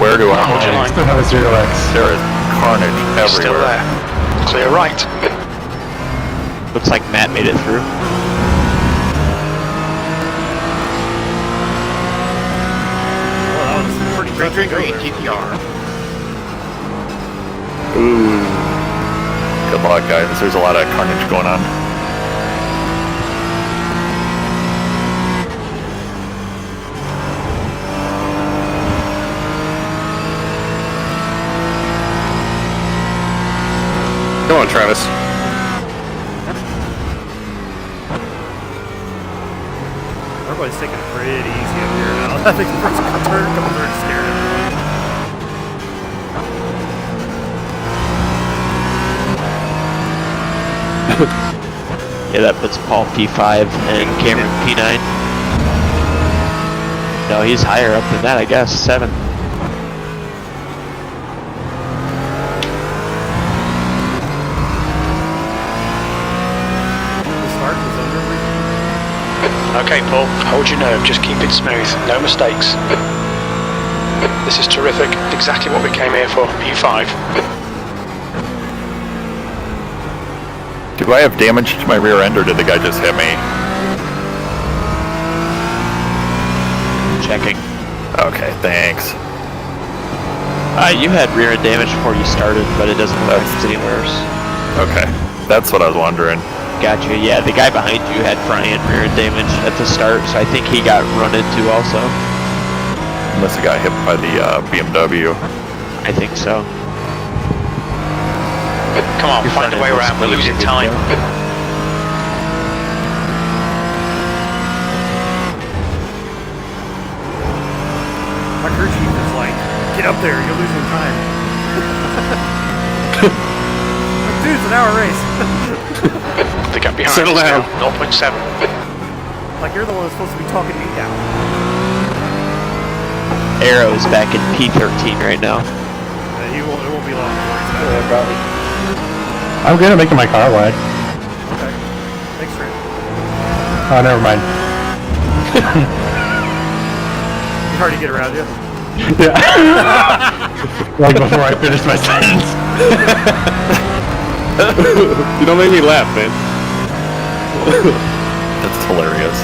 Where do I Hold your line. Still have a 0x. There is carnage Still everywhere. there. Clear right. Looks like Matt made it through. Well, that was pretty Green, TTR. Ooh. Good luck, guys. There's a lot of carnage going on. Travis. Everybody's taking it pretty easy up here now. I think the first turn coming through and scared everyone. Yeah, that puts Paul P5 and Cameron P9. No, he's higher up than that, I guess. 7. Okay, Paul, hold your nerve, just keep it smooth, no mistakes. This is terrific, exactly what we came here for, P5. Do I have damage to my rear end, or did the guy just hit me? Checking. Okay, thanks. You had rear end damage before you started, but it doesn't look like it's any worse. Okay, that's what I was wondering. Gotcha. Yeah, the guy behind you had front and rear end damage at the start, so I think he got run into also. Unless he got hit by the BMW. I think so. Come on, find a way around, we're losing time. My crew chief is like, get up there, you're losing time. Dude, it's an hour race. The gap behind Settle down. 0.7. Like you're the one that's supposed to be talking me down. Arrow is back in P13 right now. It won't be long before he's back. I'm good at making my car wide. Okay. Thanks, Trent. Oh, never mind. It's hard to get around you. Yeah. Like before I finish my sentence. You don't make me laugh, man. That's hilarious.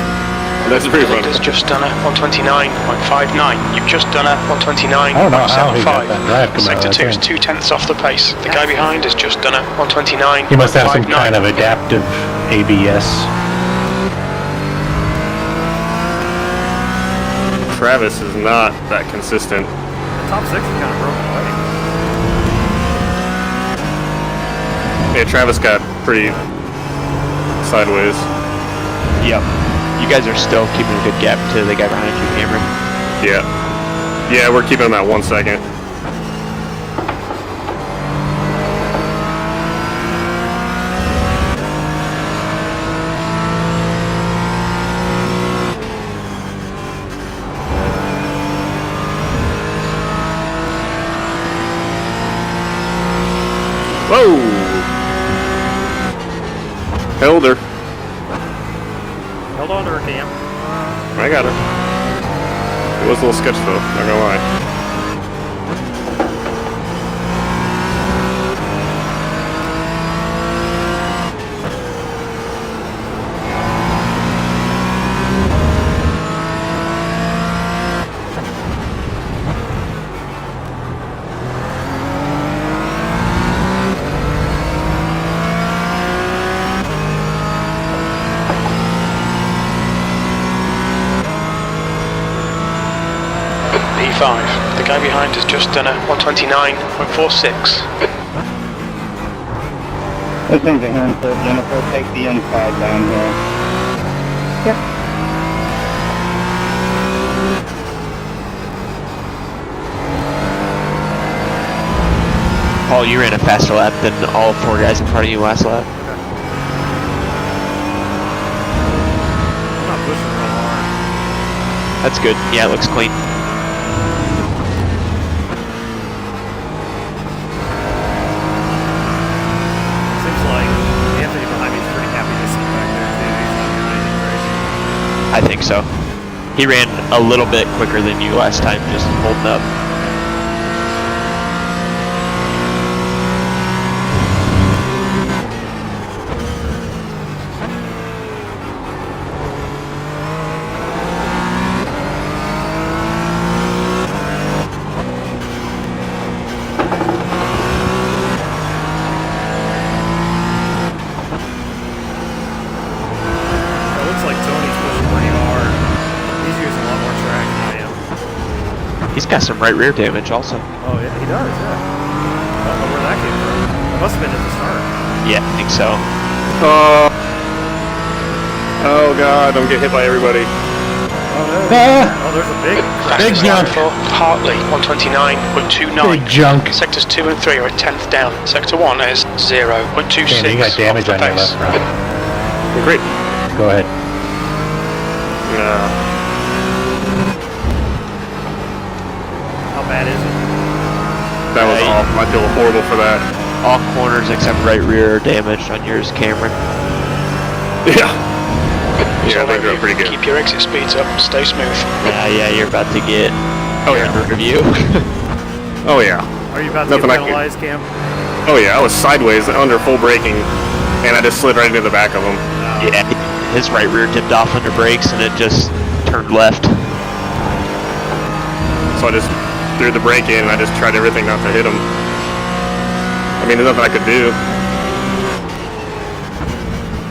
That's pretty funny. Has just done a 129.59. You've just done a 129.75. I don't know how he got that drive to Sector 2 is 2/10 off the pace. The guy behind has just done a 129.59. He must have some kind of adaptive ABS. Travis is not that consistent. The top 6 is kind of broken away. Yeah, Travis got pretty sideways. Yep. You guys are still keeping a good gap to the guy behind you, Cameron. Yeah. Yeah, we're keeping him at 1 second. Whoa! Held her. Held on to her, Cam. I got her. It was a little sketch though, not gonna lie. P5. The guy behind has just done a 129.46. I think the hand said, Jennifer, take the inside down here. Yep. Paul, you ran a faster lap than all 4 guys in front of you last lap. I'm not pushing real hard. That's good. Yeah, it looks clean. Seems like Anthony behind me is pretty happy to see back there too. He's not doing anything crazy. I think so. He ran a little bit quicker than you last time, just holding up. It looks like Tony's pushing pretty hard. He's using a lot more track than I am. He's got some right rear damage also. Oh, yeah, he does, yeah. I don't know where that came from. It must have been at the start. Yeah, I think so. Oh god, I'm getting hit by everybody. Oh, there's a big junk. Hartley, 129.29. Big junk. Sectors 2 and 3 are at 10th down. Sector 1 is 0.26. Damn, you got damage on your left front. Great. Go ahead. How bad is it? That was awful. I feel horrible for that. All corners except right rear are damaged on yours, Cameron. Yeah. Yeah, they're doing pretty good. Keep your exit speeds up. Stay smooth. Yeah, you're about to get under review. Oh yeah. Are you about to get penalized, Cam? Oh yeah, I was sideways under full braking, and I just slid right into the back of him. Yeah, his right rear tipped off under brakes, and it just turned left. So I just threw the brake in, and I just tried everything not to hit him. I mean, there's nothing I could do.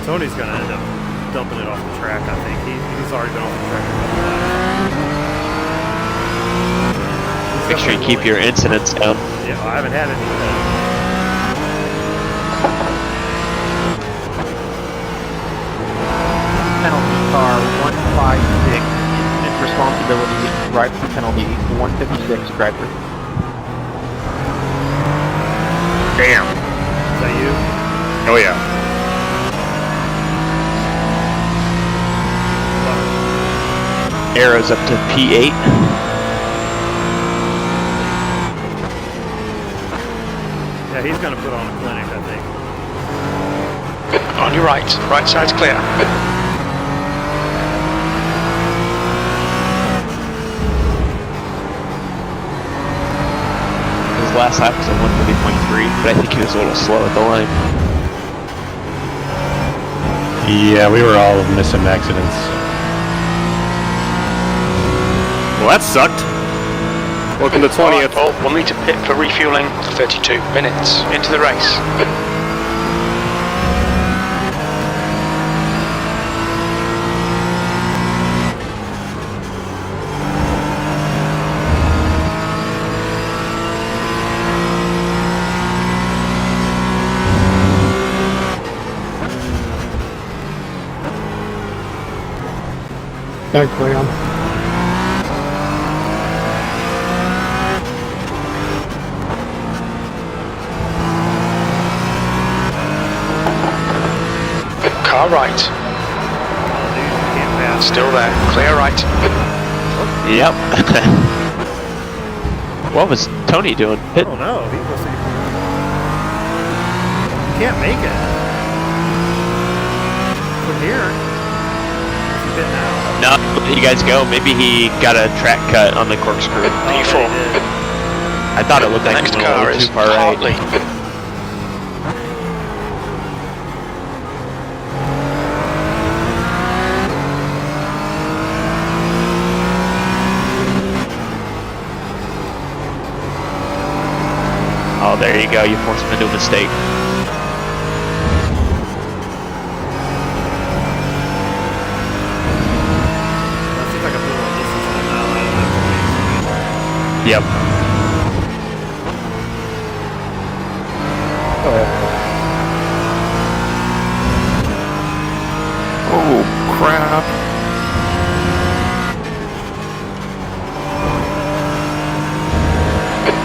Tony's gonna end up dumping it off the track, I think. He's already been off the track a couple times. Make sure you keep your incidents down. Yeah, I haven't had any of that. Penalty car 156, incident responsibility, driver penalty 156, driver. Damn. Is that you? Oh yeah. Arrows up to P8. Yeah, he's gonna put on a clinic, I think. On your right. Right side's clear. His last lap was a 130.3, but I think he was a little slow at the line. Yeah, we were all missing accidents. Well, that sucked. Welcome to 20th. Well, we'll need to pit for refueling. 32 minutes into the race. Back clear. Car right. Still there. Clear right. Yep. What was Tony doing? I don't know. He was. You can't make it. From here. Fit now. No, you guys go. Maybe he got a track cut on the corkscrew. P4. I thought it looked The like next he went a car little is too far Hartley. right. Oh, there you go. You forced him into a mistake. Yep. Oh, crap.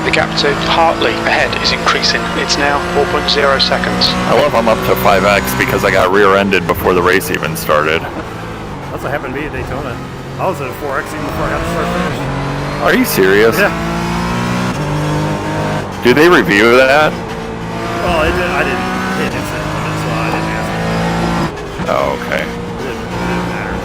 The gap to Hartley ahead is increasing. It's now 4.0 seconds. I love I'm up to 5x because I got rear-ended before the race even started. That's what happened to me at Daytona. I was at a 4X even before I got to start finish. Are you serious? Yeah. Do they review that? Well, I didn't hit incident limit, so I didn't ask. Oh, okay. It didn't matter.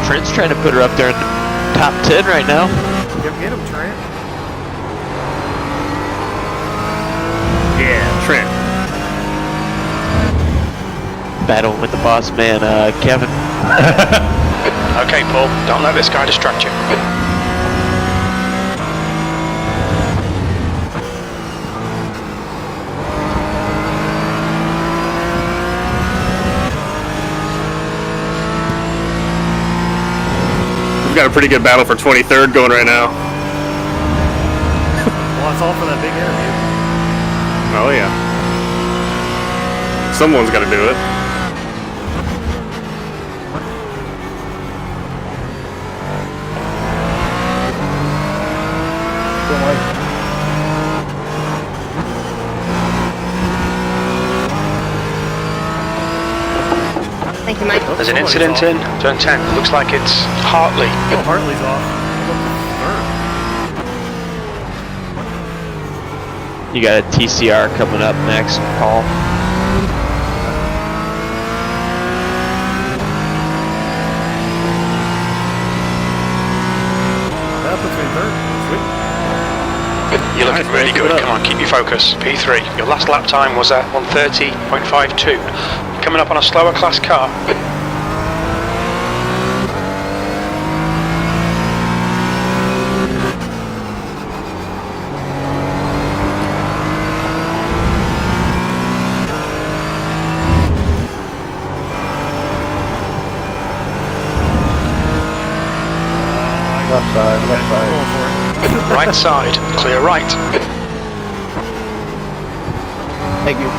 Trent's trying to put her up there in the top 10 right now. Get him, Trent. Yeah, Trent. battling with the boss man, Kevin. Okay, Paul, don't let this guy distract you. We've got a pretty good battle for 23rd going right now. Well, it's all for that big interview. Oh, yeah. Someone's got to do it. Thank you, Mike. There's an incident in turn 10. Looks like it's Hartley. Oh, Hartley's off. You got a TCR coming up next, Paul. That puts me in third. Sweet. You're looking really good. Come on, keep your focus. P3. Your last lap time was at 1:30.52. Coming up on a slower class car. Left side. Right side, clear right. Thank you.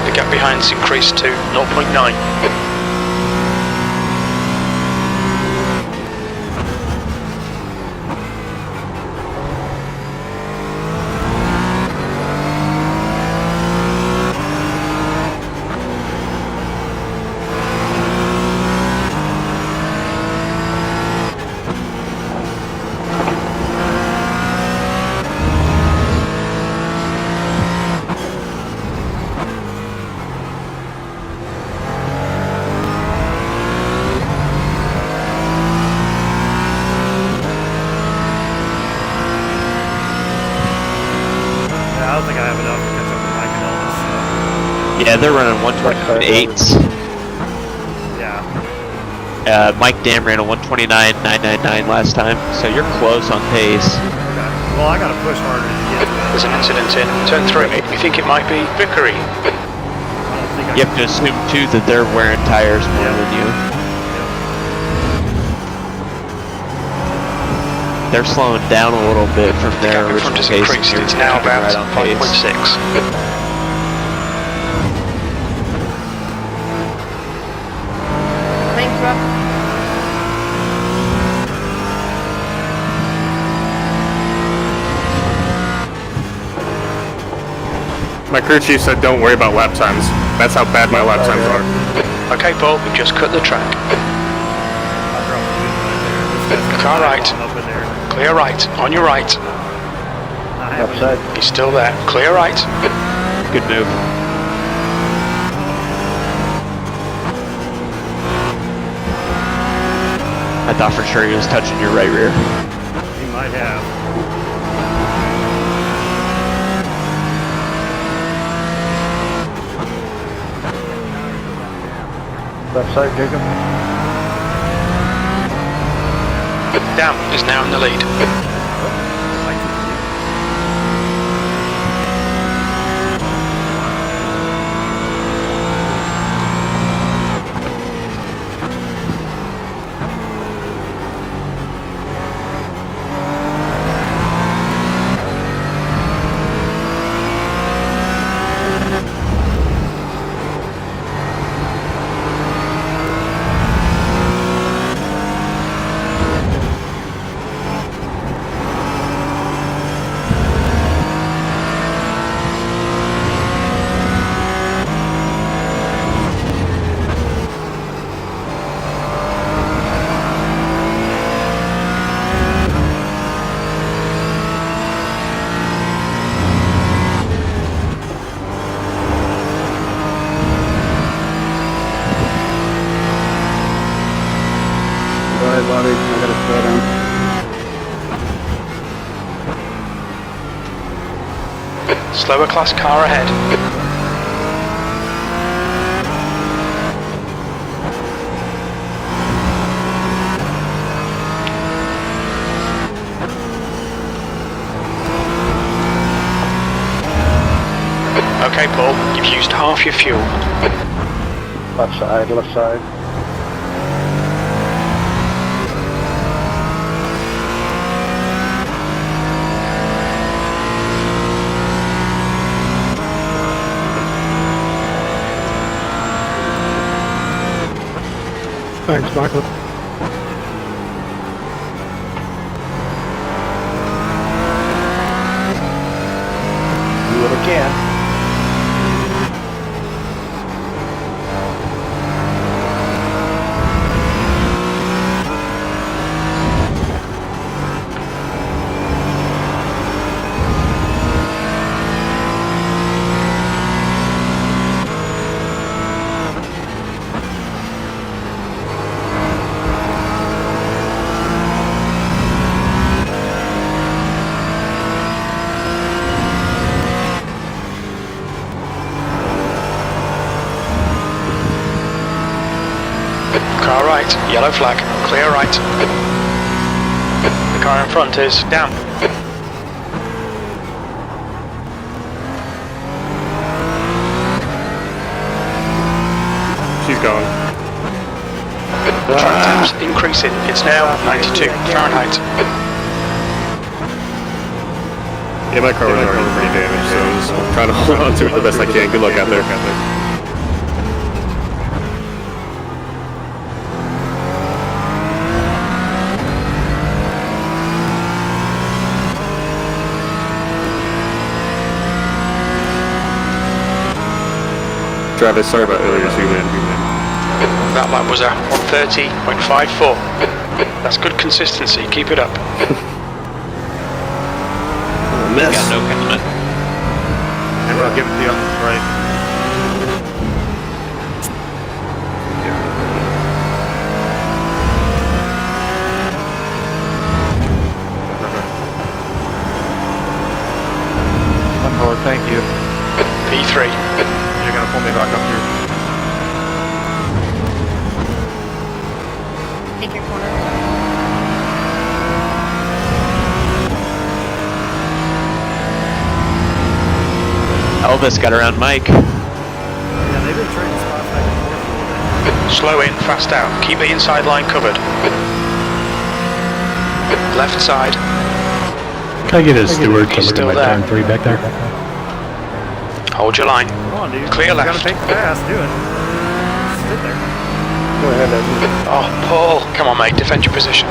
The gap behind's increased to 0.9. Yeah, they're running 129.8s. Yeah. Mike Dam ran a 129.999 last time, so you're close on pace. Okay. Well, I gotta push harder to get to that. There's an incident in turn 3. You think it might be Vickery? You have to assume too that they're wearing tires more than you. They're slowing down a little bit from their original pace. It's now about 5.6. Thanks, Rob. My crew chief said don't worry about lap times. That's how bad my lap times are. Okay, Paul, we've just cut the track. Car right. Clear right. On your right. Left side. He's still there. Clear right. Good move. I thought for sure he was touching your right rear. He might have. Left side, Jacob. Down is now in the lead. Slower class car ahead. Okay, Paul, you've used half your fuel. Left side, left side. Thanks, Michael. Do what I can. Car right, yellow flag, clear right. The car in front is down. She's gone. Track temps increasing. It's now 92 Fahrenheit. Yeah, my car was already pretty damaged, so I'm just trying to hold on to it the best I can. Good luck out there. Travis, sorry about earlier zoom in. That lap was a 130.54. That's good consistency. Keep it up. Miss. Got no commitment. And we'll give it to you on the right. One more, thank you. P3. You're gonna pull me back up here. Take your corner. Elvis got around Mike. Yeah, they've been trading spots back and forth a little bit. Slow in, fast out. Keep the inside line covered. Left side. Can I get a steward to He's look at still my there. turn 3 back there? Hold your line. Come on, dude. Clear You left. gotta take the pass, do it. Sit there. Go ahead, Evan. Oh, Paul. Come on, mate. Defend your position.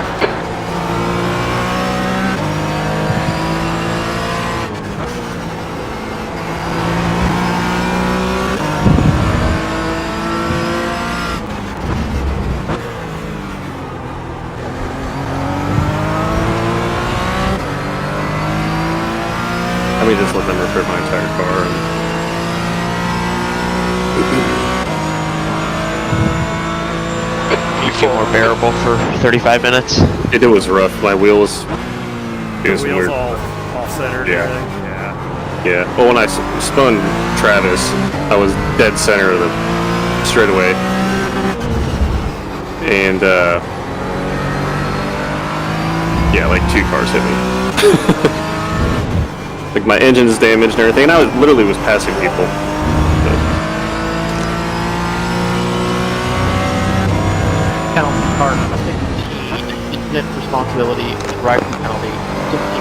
Let me just let them repair my entire car. You feel more bearable for 35 minutes? It was rough. My wheels. It was The wheels weird. all off-centered. Yeah. And everything. Yeah. Yeah. Well, when I spun Travis, I was dead center of the straightaway, and yeah, like 2 cars hit me. Like my engine's damaged and everything, and I literally was passing people. Penalty card 16, incident responsibility, driving penalty 16.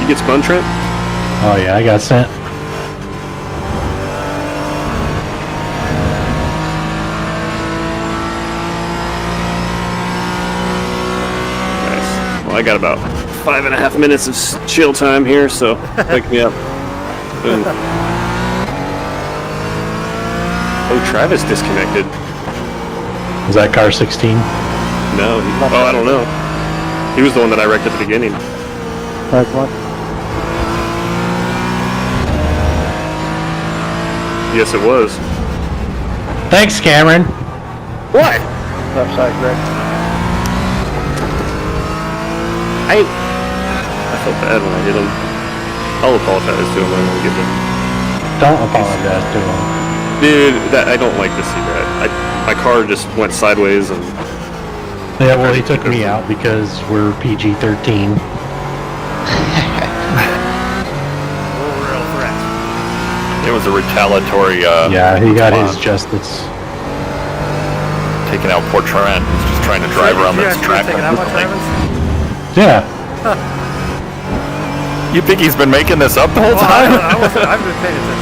You get spun, Trent? Oh yeah, I got sent. Nice. Well, I got about 5.5 minutes of chill time here, so wake me up. Oh, Travis disconnected. Was that car 16? No, I don't know. He was the one that I wrecked at the beginning. Yes, it was. Thanks, Cameron. What? Left side, Greg. I I felt bad when I hit him. I'll apologize to him when I get him. Don't apologize to him. Dude, I don't like to see that. My car just went sideways and... Yeah, well, he took me out because we're PG-13. Real threat. It was a retaliatory. Yeah, he got his justice. Taking out poor Trent, who's just trying to drive around this track. Yeah. You think he's been making this up the whole time? I've been paying attention.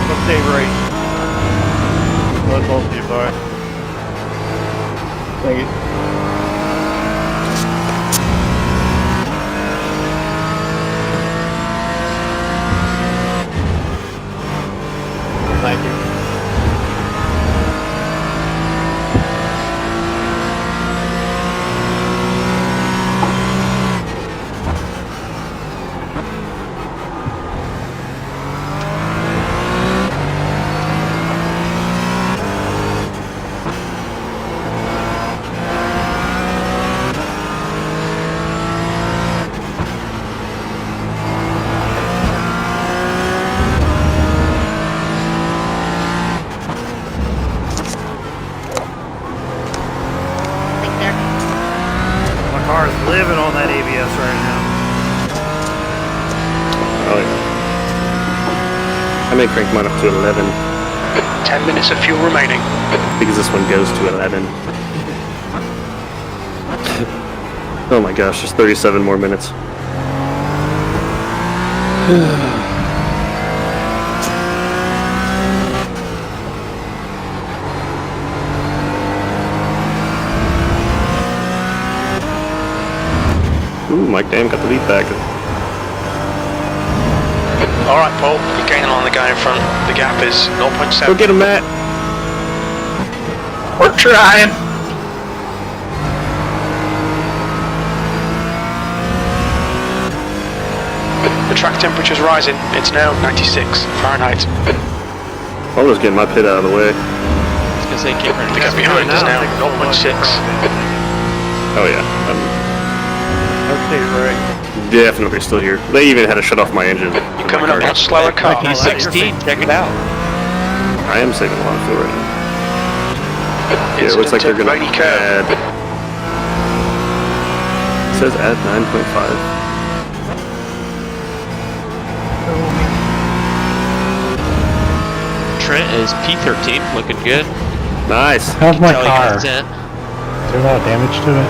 Let's stay right. Let's both be fine. Thank you. Thank you. My car is living on that ABS right now. Oh yeah. I may crank mine up to 11. 10 minutes of fuel remaining. Because this one goes to 11. Oh my gosh, there's 37 more minutes. Ooh, Mike Dam got the lead back. Alright, Paul, you're gaining on the guy in front. The gap is 0.7. Go get him, Matt. We're trying. The track temperature's rising. It's now 96 Fahrenheit. I'm just getting my pit out of the way. I was gonna say, keep running. The gap behind is now 0.6. Oh yeah, Let's stay right. I'm definitely still here. They even had to shut off my engine. You're coming up on a slower car. He's 16, check it out. I am saving a lot of fuel right now. Yeah, it looks like they're gonna add... It says add 9.5. Trent is P13, looking good. Nice. How's my Tell he car? got Is 10. there a lot of damage to it?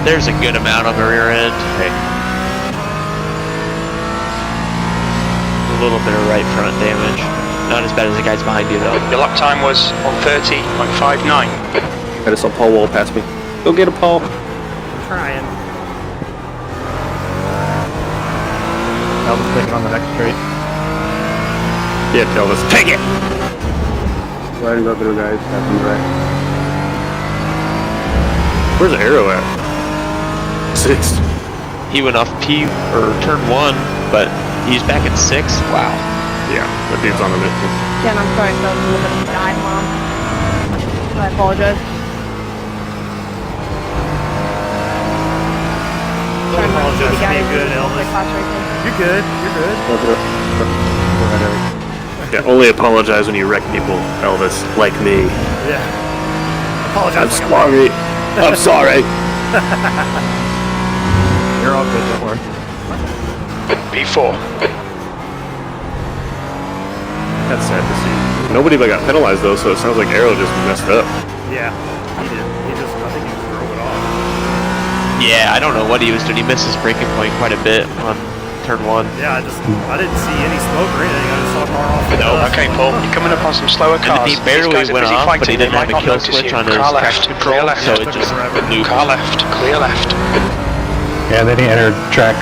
There's a good amount on the rear end. Okay. A little bit of right front damage. Not as bad as the guys behind you though. Your lap time was 1:30.59. I just saw Paul Wall pass me. Go get him, Paul. I'm trying. Elvis taking on the next straight. Yeah, Elvis. Take it! Right about there, guys. That's right. Where's the arrow at? 6. He went off P or turn 1, but he's back at 6. Wow. Yeah, that dude's on the mid. Jen, I'm sorry if that was a little bit of a dive bomb. I apologize. Don't apologize for being good, Elvis. You're good. You're good. Yeah, only apologize when you wreck people, Elvis, like me. Yeah. Apologize. I'm sorry. I'm sorry. You're all good, don't worry. P4. That's sad to see. Nobody got penalized though, so it sounds like Arrow just messed up. Yeah, he did. I think he just drove it off. Yeah, I don't know what he was doing. He missed his braking point quite a bit on turn 1. Yeah, I didn't see any smoke or anything. I just saw a car off. No. Okay, Paul, you're coming up on some slower cars. He barely went off, but he didn't have a kill switch on his traction control, so it just looped. Car left, clear left. Yeah, then he entered track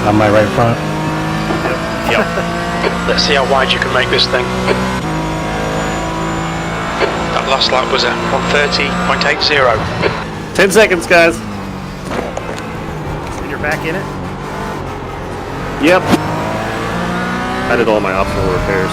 on my right front. Yep. Let's see how wide you can make this thing. That last lap was at 1:30.80. 10 seconds, guys. And you're back in it? Yep. I did all my optional repairs.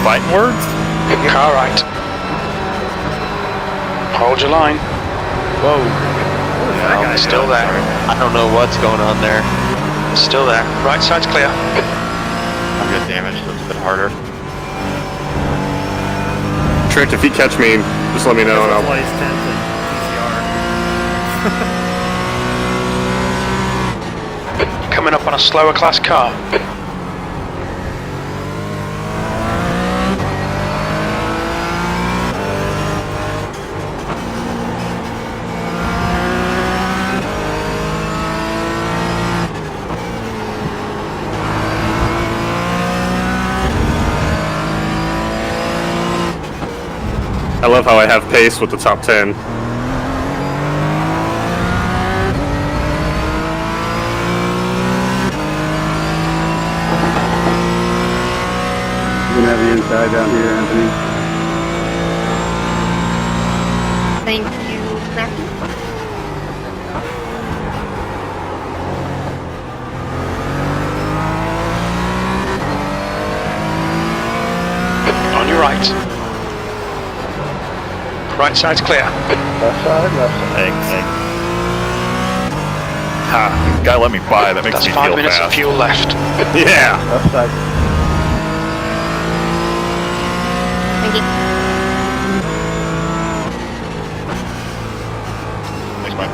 fighting words? Car right. Hold your line. Whoa. No, still there. I don't know what's going on there. Still there. Right side's clear. I'm good damage, so it's a bit harder. Trent, if you catch me, just let me know and I'll... Coming up on a slower class car. I love how I have pace with the top 10. You can have the inside down here, Anthony. Thank you, Matthew. On your right. Right side's clear. Left side, left side. Thanks. Ha! You gotta let me by. That makes That's me 5 feel minutes fast. of fuel left. Yeah. Left side. Thank you. Thanks, Mike.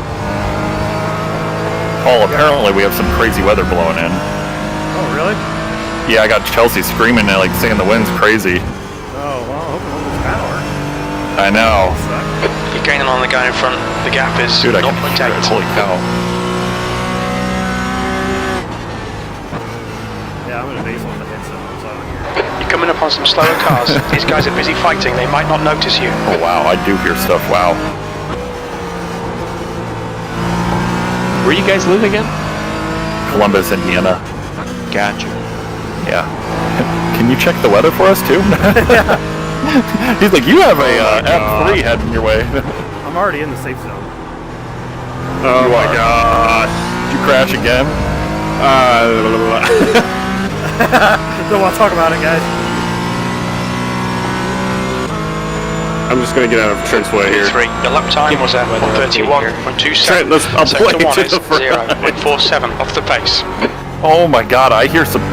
Paul, apparently we have some crazy weather blowing in. Oh, really? Yeah, I got Chelsea screaming and like saying the wind's crazy. Oh, well, I hope it holds power. I know. You're gaining on the guy in front. The gap is Dude, I can 0.8. hear it. Holy cow. Yeah, I'm gonna base on the headset so I don't hear it. You're coming up on some slower cars. These guys are busy fighting. They might not notice you. Oh wow, I do hear stuff. Wow. Where you guys live again? Columbus, Indiana. Gotcha. Yeah. Can you check the weather for us too? He's like, you have a F3 heading your way. I'm already in the safe zone. Oh my gosh. Did you crash again? Don't want to talk about it, guys. I'm just gonna get out of Trent's way here. 3. The lap time was at 1:31.27. Trent, I'll Sector play 1 to is the front. 0.47 off the pace. Oh my god, I hear some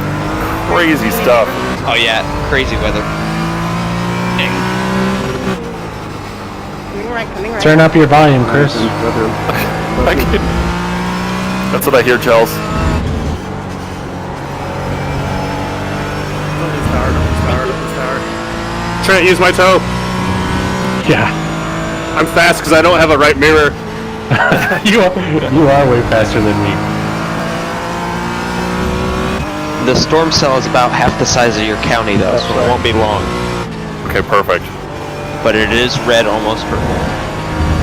crazy stuff. Oh yeah, crazy weather. Coming right. Turn up your volume, Chris. That's what I hear, Chels. Trent, use my toe. Yeah. I'm fast because I don't have a right mirror. you are way faster than me. The storm cell is about half the size of your county though, so it won't be long. Okay, perfect. But it is red almost purple.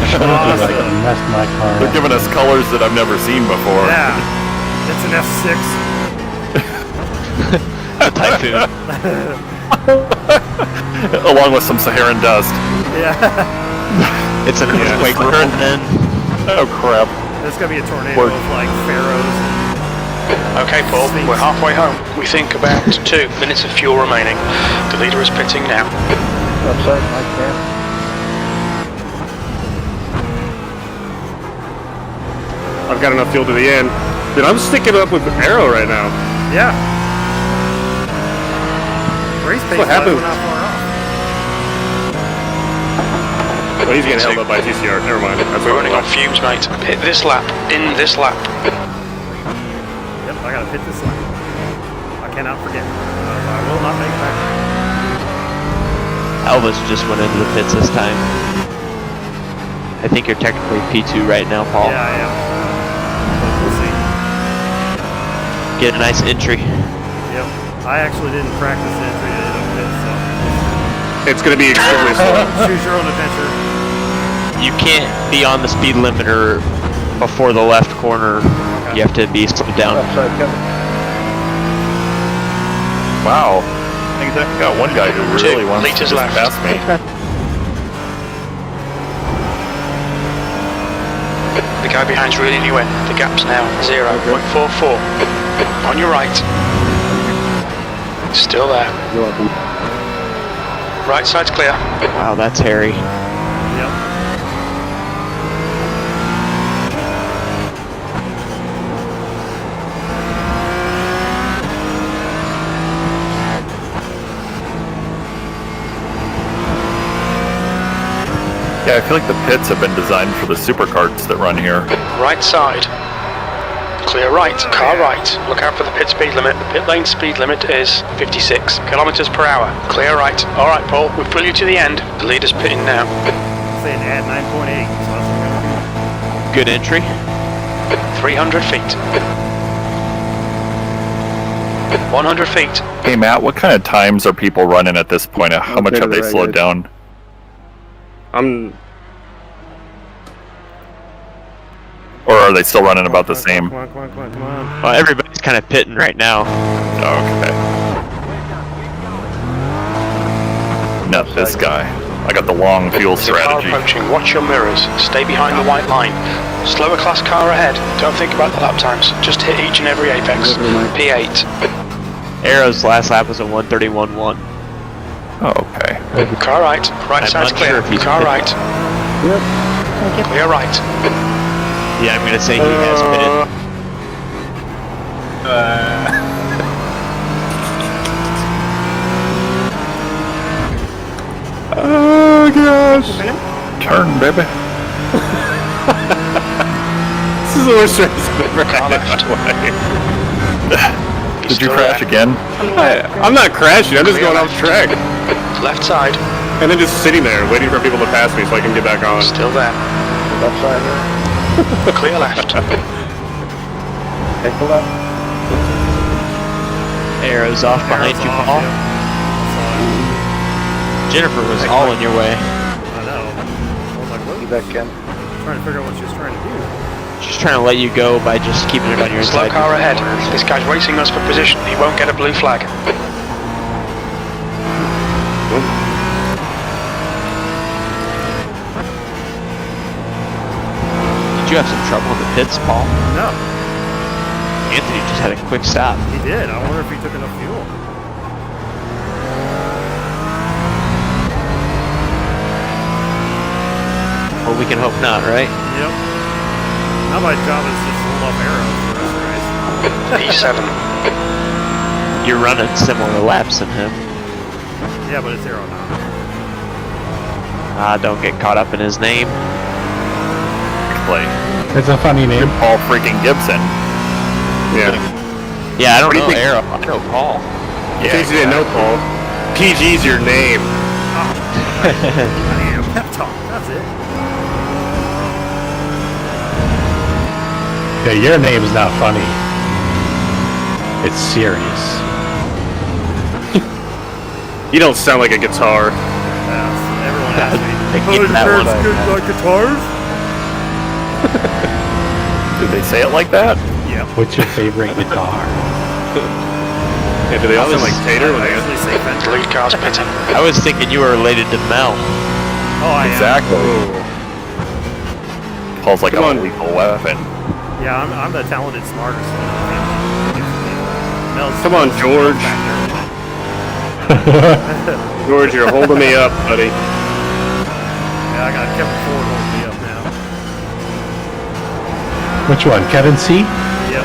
Messed my car They're up. giving us colors that I've never seen before. Yeah. It's an F6. A typhoon. Along with some Saharan dust. Yeah. It's an earthquake world then. Oh crap. There's gonna be a tornado of like pharaohs. Okay, Paul, we're halfway home. We think about 2 minutes of fuel remaining. The leader is pitting now. Left side, like that. I've got enough fuel to the end. Dude, I'm sticking up with Arrow right now. Yeah. Race pace What happened? not far off. Well, he's getting held up by TCR. Never mind. That's We're what running it on was. fumes, mate. Hit this lap. In this lap. Yep, I gotta hit this line. I cannot forget. I will not make it back. Elvis just went into the pits this time. I think you're technically P2 right now, Paul. Yeah, I am. We'll see. Get a nice entry. Yep. I actually didn't practice entry into the pit, so. It's going to be extremely slow. Choose your own adventure. You can't be on the speed limiter before the left corner. Okay. You have to be slowed down. Left side, Kevin. Wow. I think I got one guy who really wants to just pass me. The guy behind's reeling you in. The gap's now 0.44. On your right. Still there. You're welcome. Right side's clear. Wow, that's hairy. Yep. Yeah, I feel like the pits have been designed for the supercarts that run here. Right side. Clear right, car right. Look out for the pit speed limit. The pit lane speed limit is 56 kilometers per hour. Clear right. All right, Paul, we'll pull you to the end. The leader's pitting now. Saying add 9.8. So that's what I'm gonna do. Good entry. 300 feet. 100 feet. Hey Matt, what kind of times are people running at this point? How much have they slowed down? Or are they still running about the same? Come on. Well, everybody's kind of pitting right now. Okay. Not this guy. I got the long fuel There's a car strategy. approaching. Watch your mirrors. Stay behind the white line. Slower class car ahead. Don't think about the lap times. Just hit each and every apex. P8. Arrow's last lap was a 131.1. Oh, okay. Car right. Right I'm side's not clear. sure if he's Car pitting. right. Clear right. Yeah, I'm gonna say he has pitted. Oh gosh. Turn, baby. This is the worst race I've ever Car left. Did you crash again? I'm not crashing, I'm just going off track. Left side. And then just sitting there waiting for people to pass me so I can get back on. Still there. Left side there. Clear left. Take the left. Arrow's off behind you, Paul. Jennifer was all in your way. I know. I was like, what? You back in. Trying to figure out what she was trying to do. She's trying to let you go by just keeping it on your Slow inside. car ahead. This guy's racing us for position. He won't get a blue flag. Did you have some trouble in the pits, Paul? No, Anthony just had a quick stop. he did. I wonder if he took enough fuel. Well, we can hope not, right? Yep. Now my job is just hold off arrows for the rest of the race. E7. You're running similar laps than him. Yeah, but it's arrow now. Don't get caught up in his name. Play. It's a funny name. Paul freaking Gibson. Yeah. Yeah, I don't What do you know think? Arrow. I know Paul. In case you didn't know, Paul, PG's your name. Damn, pep talk. That's it. Yeah, your name's not funny. It's serious. You don't sound like a guitar. Everyone has me. They keep that one. Like guitars? Did they say it like that? Yep. What's your favorite guitar? Yeah, do they all sound like Tater when I they usually say Fender. Lead car's pitting. I was thinking you were related to Mel. Oh, I am. Exactly. Paul's like Come a on. lethal weapon. Yeah, I'm the talented, smartest one. Mel's Come on, George. back there. George, you're holding me up, buddy. Yeah, I got Kevin Ford holding me up now. Which one? Kevin C? Yep.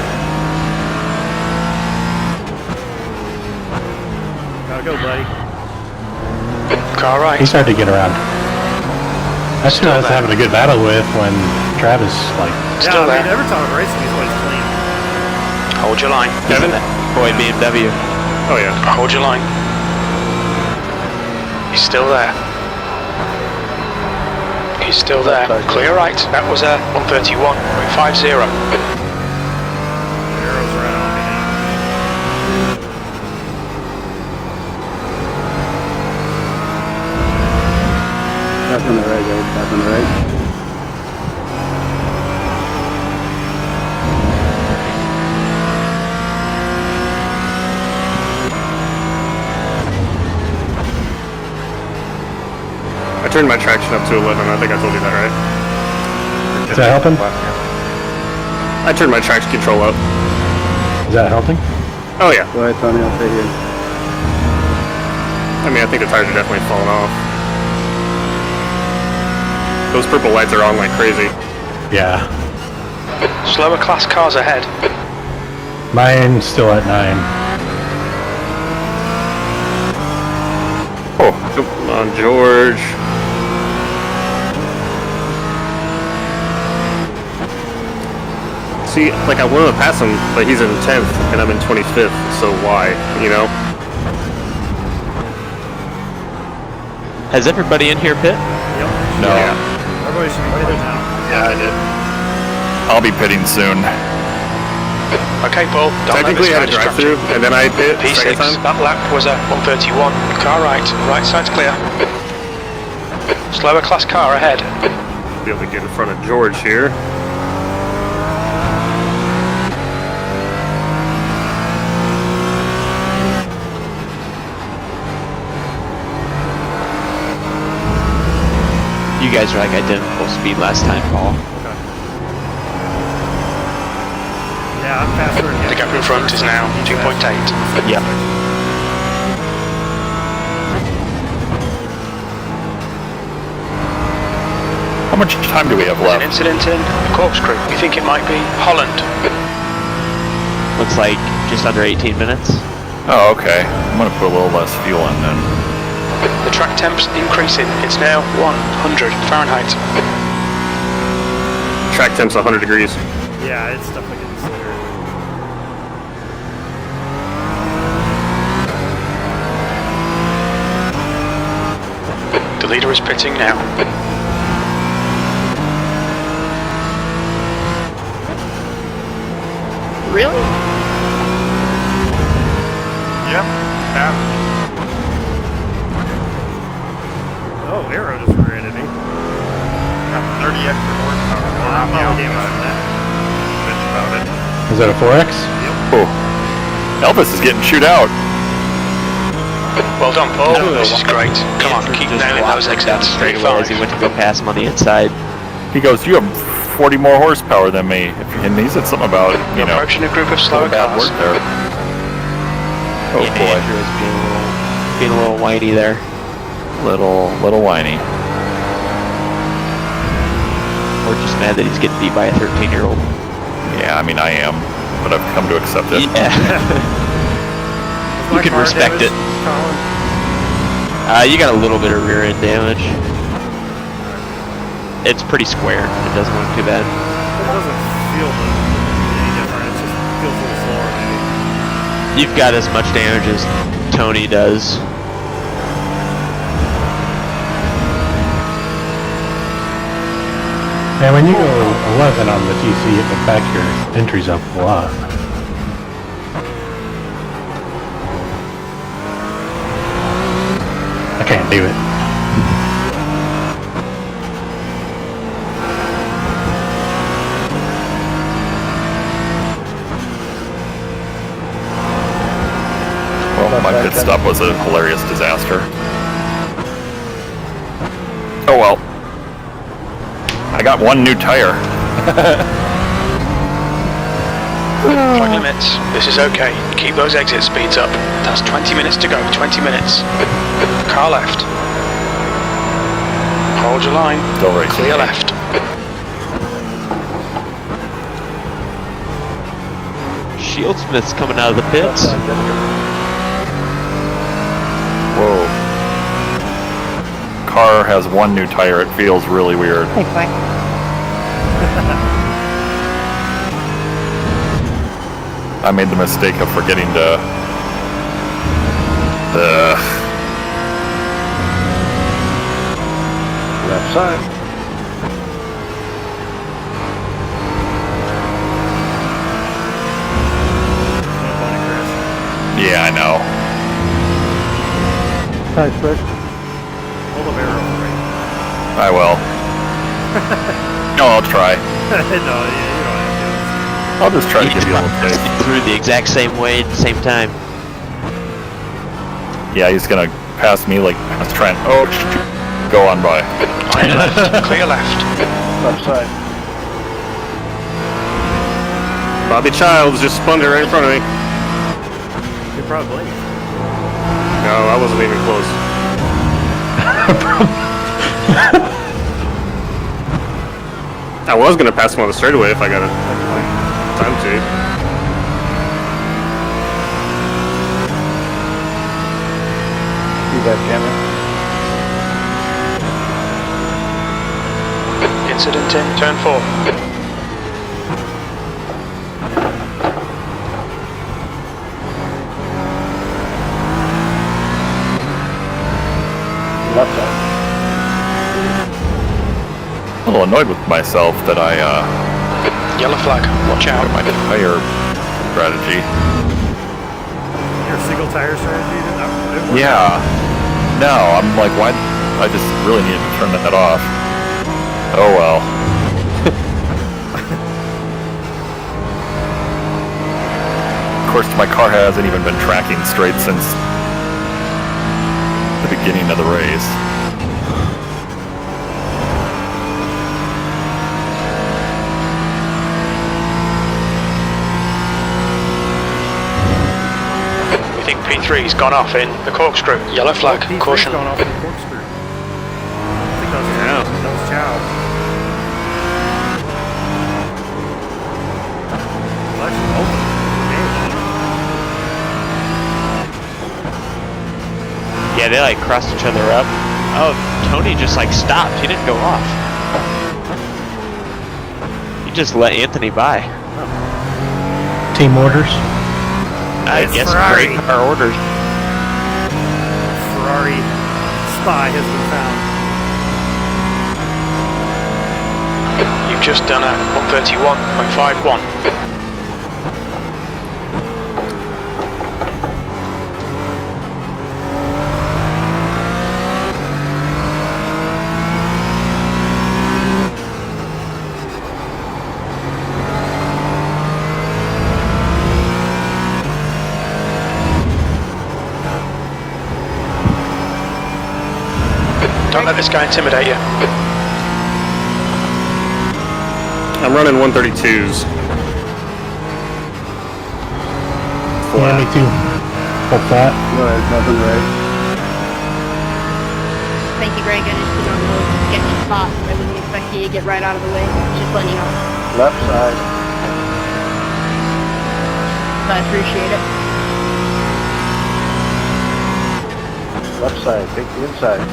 Gotta go, buddy. Car right. He's hard to get around. That's who I was having a good battle with when Travis, like... Still Yeah, I there. mean, every time I'm racing, he's always clean. Hold your line. Kevin? Boy, BMW. Oh, yeah. Hold your line. He's still there. He's still there. Clear right. That was a 131.50. Arrows right on me now. Back on the right, guys. Back on the right. I turned my traction up to 11. I think I told you that, right? Is that helping? I turned my traction control up. Is that helping? Oh, yeah. Go ahead, Tony. I'll take you. I mean, I think the tires are definitely falling off. Those purple lights are on like crazy. Yeah. Slower class cars ahead. Mine's still at 9. Oh, come on, George. See, like I wanted to pass him, but he's in 10th and I'm in 25th, so why, you know? Has everybody in here pit? Yep. No. Yeah. Everybody should be pitting now. Yeah, I did. I'll be pitting soon. Okay, Paul. Technically, I had a drive-through, and then I pit P6, second time. that lap was a 131. Car right. Right side's clear. Slower class car ahead. Be able to get in front of George here. You guys are like identical speed last time, Paul. Okay. Yeah, I'm faster again. The gap in front is now 2.8. Yeah. How much time do we have left? An incident in Corkscrew. You think it might be Holland? Looks like just under 18 minutes. Oh, okay. I'm gonna put a little less fuel in then. The track temp's increasing. It's now 100 Fahrenheit. Track temp's 100 degrees. Yeah, it's definitely getting slicker. The leader is pitting now. Really? Yep. Yeah. Oh, Arrow just rear-ended me. Got 30 extra horsepower. Well, I'm probably damaged from that. Bitch about it. Is that a 4X? Oh. Elvis is getting chewed out. Well done, Paul. This is great. Come on, keep nailing those exits. Straight away as he went to go pass him on the inside. He goes, "You have 40 more horsepower than me," and he said something about, you know, approaching a group of slower bad cars. word there. Oh yeah, boy, Andrew was being a little whiny there. little whiny. Or just mad that he's getting beat by a 13-year-old. Yeah, I mean I am, but I've come to accept it. Yeah. You can respect it. You got a little bit of rear end damage. It's pretty square. It doesn't look too bad. It doesn't feel any different. It just feels a little slower, maybe. You've got as much damage as Tony does. And when you go 11 on the TC, it will back your entries up a lot. I can't do it. Well, my pit stop was a hilarious disaster. Oh well. I got one new tire. Track limits. This is okay. Keep those exit speeds up. That's 20 minutes to go. 20 minutes. Car left. Hold your line. Still racing. Clear left. Shieldsmith's coming out of the pits. Whoa. Car has one new tire. It feels really weird. Thanks, Mike. I made the mistake of forgetting to... Left side. Yeah, I know. Thanks, Rick. Hold up Arrow for me. I will. No, I'll try. No, yeah, you don't have I'll just try to give you a little taste. Through the exact same way at the same time. Yeah, he's gonna pass me like I was trying. Oh, go on by. Line left. Clear left. Left side. Bobby Childs just spun it right in front of me. to. You're probably. No, I wasn't even close. I was gonna pass him on the straightaway if I got time to. See that camera? Incident in turn 4. Left side. A little annoyed with myself that I Yellow flag, watch out. my tire strategy. Your single tire strategy? Yeah. No, I'm like, why? I just really needed to turn that off. Oh well. Of course, my car hasn't even been tracking straight since the beginning of the race. We think P3's gone off in the corkscrew. Yellow flag, caution. Gone off in the corkscrew. I think that was Chow. Election open. Yeah, they like crossed each other up. Oh, Tony just like stopped. He didn't go off. He just let Anthony by. Team orders. I guess Ferrari. great car orders. Ferrari spy has been found. You've just done a 131.51. Don't let this guy intimidate you. I'm running 132s. Yeah, me too. Full flat. Go ahead, nothing right. Thank you, Greg. I just did not know get me spot. I wasn't expecting you to get right out of the way. Just letting you know. Left side. But I appreciate it. Left side. Take the inside.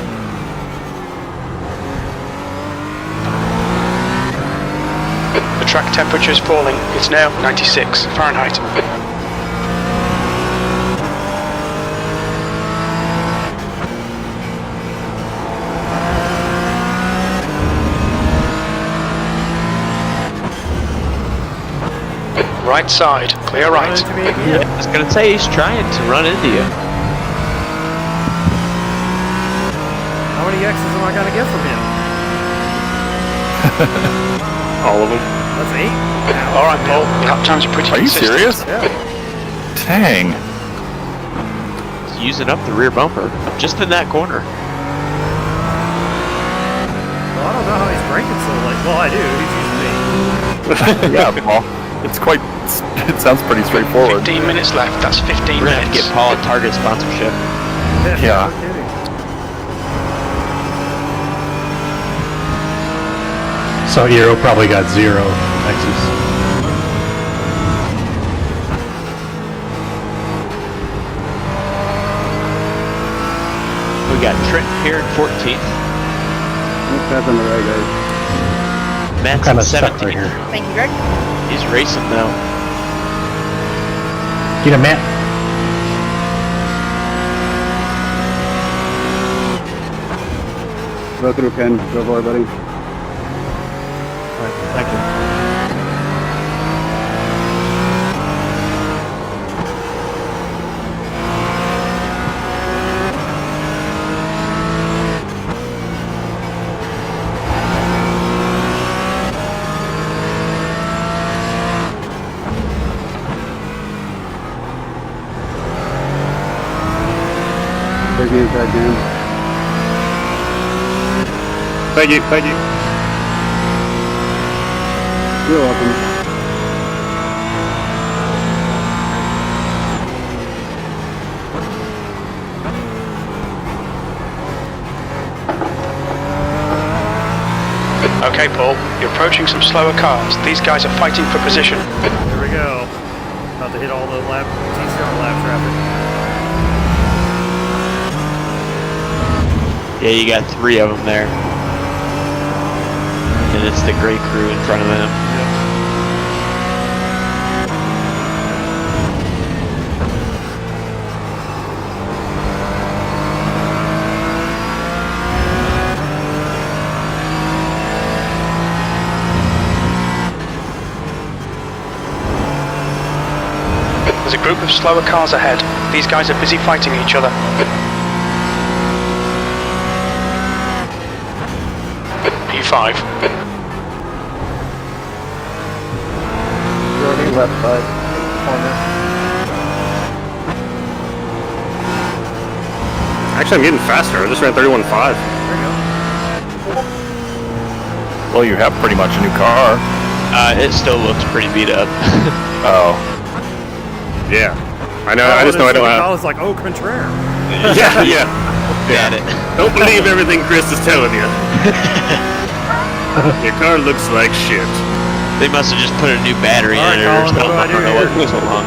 The track temperature is falling. It's now 96 Fahrenheit. Right side, clear right. Yeah, I was gonna say he's trying to run into you. How many X's am I gonna get from him? All of them. That's 8. Alright, Paul, lap times are pretty Are you consistent. serious? Yeah. Dang. He's using up the rear bumper just in that corner. Well, I don't know how he's braking so late. Well, I do. He's using me. Yeah, Paul. It sounds pretty straightforward. 15 minutes left, that's 15 We're gonna have to minutes. get Paul a Target sponsorship. Yeah. No kidding. So Eero probably got 0 X's. We got Trent here in 14th. That's on the right, guys. Matt's Kind in of stuck 17th. right here. Thank you, Greg. He's racing now. Get him, Matt. Go through, Ken. Go forward, buddy. Thank you. Take the inside, Dan. Thank you, thank you. You're welcome. Okay, Paul, you're approaching some slower cars. These guys are fighting for position. There we go. About to hit all the TCR lab traffic. Yeah, you got 3 of them there. And it's the gray crew in front of them. There's a group of slower cars ahead. These guys are busy fighting each other. P5. Jordy, left side, corner. Actually, I'm getting faster. I just ran 31.5. Well, you have pretty much a new car. It still looks pretty beat up. Oh. Yeah. I know. I just know I don't have. I was like, oh, contraire. Yeah. Got it. Don't believe everything Chris is telling you. Your car looks like shit. They must have just put a new battery in it or something. I don't know what took so long.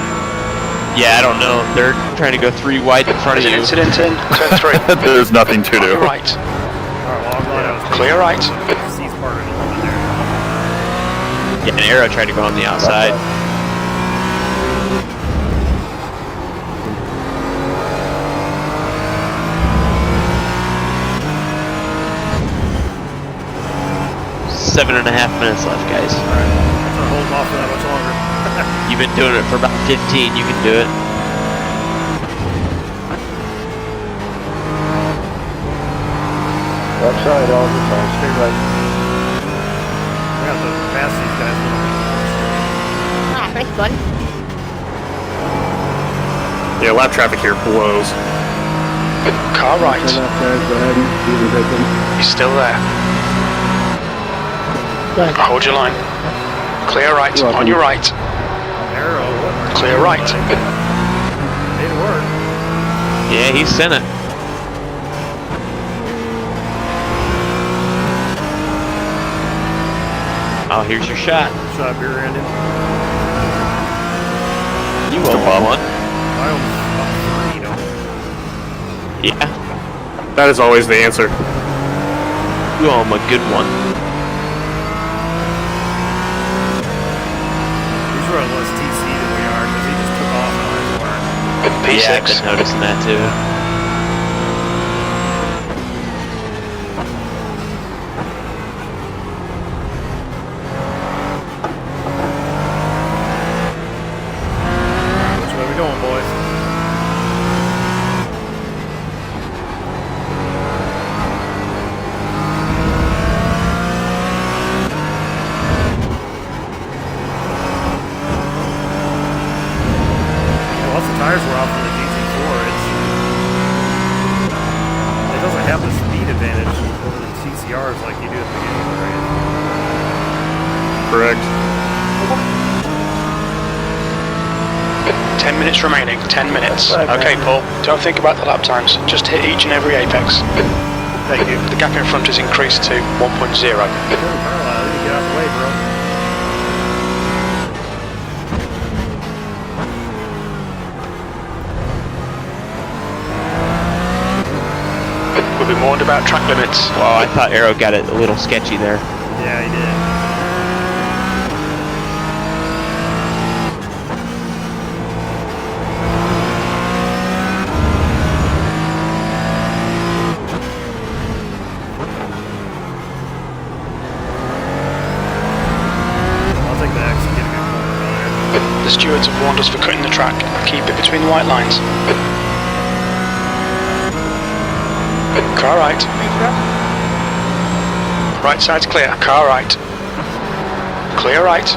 Yeah, I don't know. They're trying to go 3 wide in front of you. Incident in turn 3. There's nothing to do. Right. Clear right. Yeah, an arrow tried to go on the outside. Seven and a half minutes left, guys. Alright, I'm not holding off for that much longer. You've been doing it for about 15, you can do it. Left side, all the time, stay right. We have to pass these guys. Ah, nice, buddy. Yeah, lap traffic here blows. Car right. He's still there. Hold your line. Clear right, on your right. Arrow. Clear right. Didn't work. Yeah, he sent it. Oh, here's your shot. Shot rear ended. You owe one. I almost got 3, Yeah. That is always the answer. You owe him a good one. He's running less TC than we are because he just took off on his work. P6. Yeah, I've been noticing that too. Which way we going, boys? Once the tires were off on the GT4, it doesn't have the speed advantage over the TCRs like you do at the beginning of the race. Correct. 10 minutes remaining, 10 minutes. Okay, Paul, don't think about the lap times. Just hit each and every apex. Thank you. The gap in front is increased to 1.0. Get out the way, bro. We'll be warned about track limits. Wow, I thought Arrow got it a little sketchy there. Yeah, he did. I'll take the X and get a good corner on there. The stewards have warned us for cutting the track. Keep it between the white lines. Car right. Right side's clear. Car right. Clear right.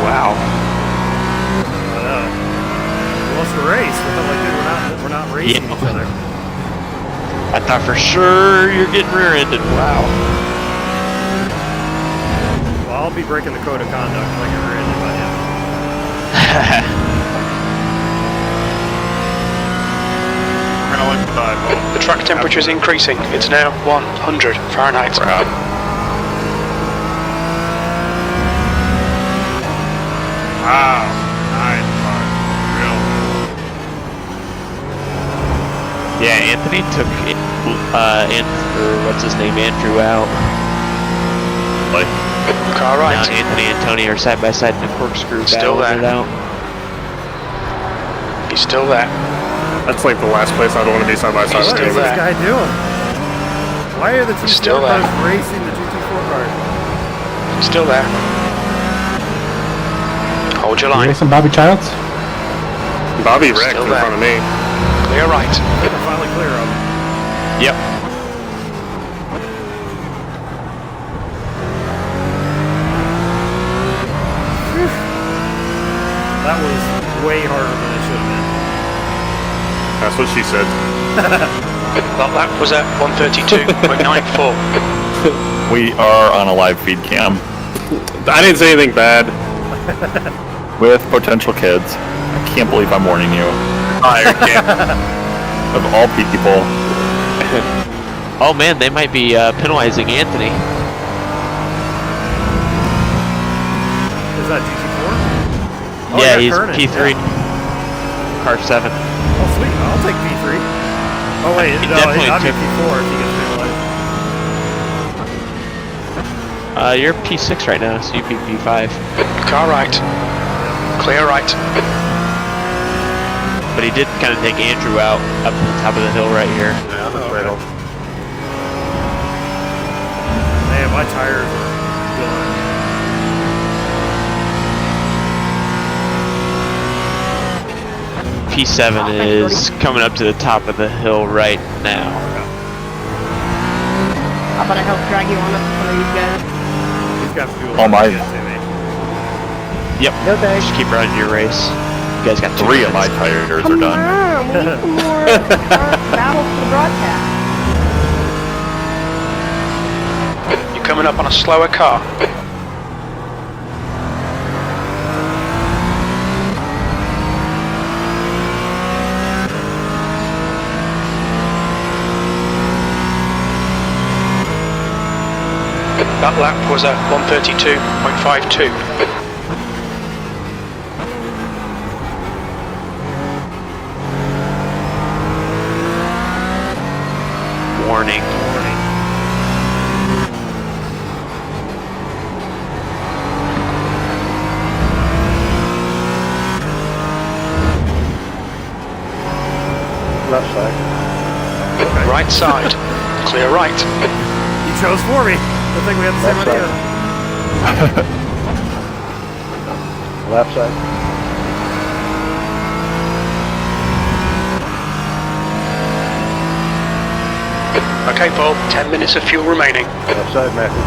Wow. I know. Who wants to race? We're not racing each other. I thought for sure you're getting rear-ended. Wow. Well, I'll be breaking the code of conduct if I get rear-ended by you. We're gonna The track temperature is increasing. It's now 100 Fahrenheit. Wow. Nice. Real. Yeah, Anthony took Andrew out. Like, car right. Now Anthony and Tony are side by side in the corkscrew Still there. it out. He's still there. That's like the last place I'd want to be side by side. What is this guy doing? Why are the two Still cars there. racing the GT4 cars? Still there. Hold your You line. racing Bobby Childs? Bobby wrecked Still in there. front of me. Clear right. They're finally clear of him. Yep. That was way harder than it should have been. That's what she said. That lap was at 132.94. we are on a live feed cam I didn't say anything bad. with potential kids. I can't believe I'm warning you. Of all people. Oh man, they might be penalizing Anthony. Is that GT4? Yeah, he's Kernan. P3. Car 7. Oh sweet, I'll take P3. Oh wait, He no, definitely I'll be took- P4 if he gets penalized. You're P6 right now, so you'd be P5. Car right. Clear right. But he did kind of take Andrew out up to the top of the hill right here. Yeah, that's right. Man, my tires are going. P7 is coming up to the top of the hill right now. How about I help drag you on up in front of you guys? He's got fuel. Oh my. Yep. No thanks. Just keep running your race. You guys got 3 of my tires are Come done. on, we need some more battles for the broadcast. You're coming up on a slower car. That lap was at 132.52. Warning. Left side. Right side. Clear right. He chose for me. Good thing we had the same idea. Left side. Okay, Paul. 10 minutes of fuel remaining. Left side, Matthew.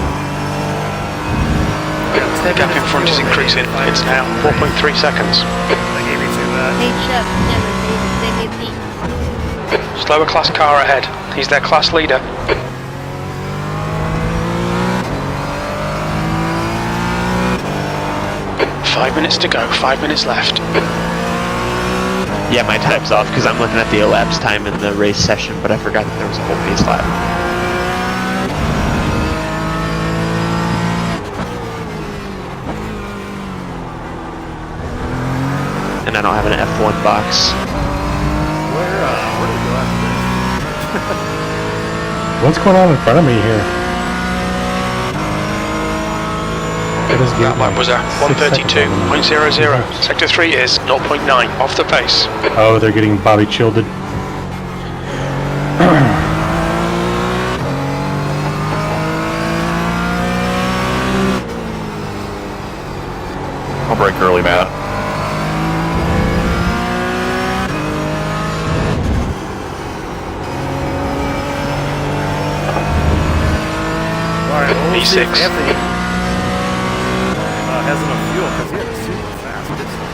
The gap in front is increasing. It's now 4.3 seconds. They gave me two that. Hey, Chef, they made me. Slower class car ahead. He's their class leader. Five minutes to go. 5 minutes left. Yeah, my time's off because I'm looking at the elapsed time in the race session, but I forgot that there was a whole pace lap. And I don't have an F1 box. Where did we go after this? What's going on in front of me here? That lap was at 132.00. Sector 3 is 0.9 off the pace. Oh, they're getting Bobby shielded. I'll break early, Matt. Alright, well, we'll see if B6. Anthony has enough fuel because he had a super fast distance.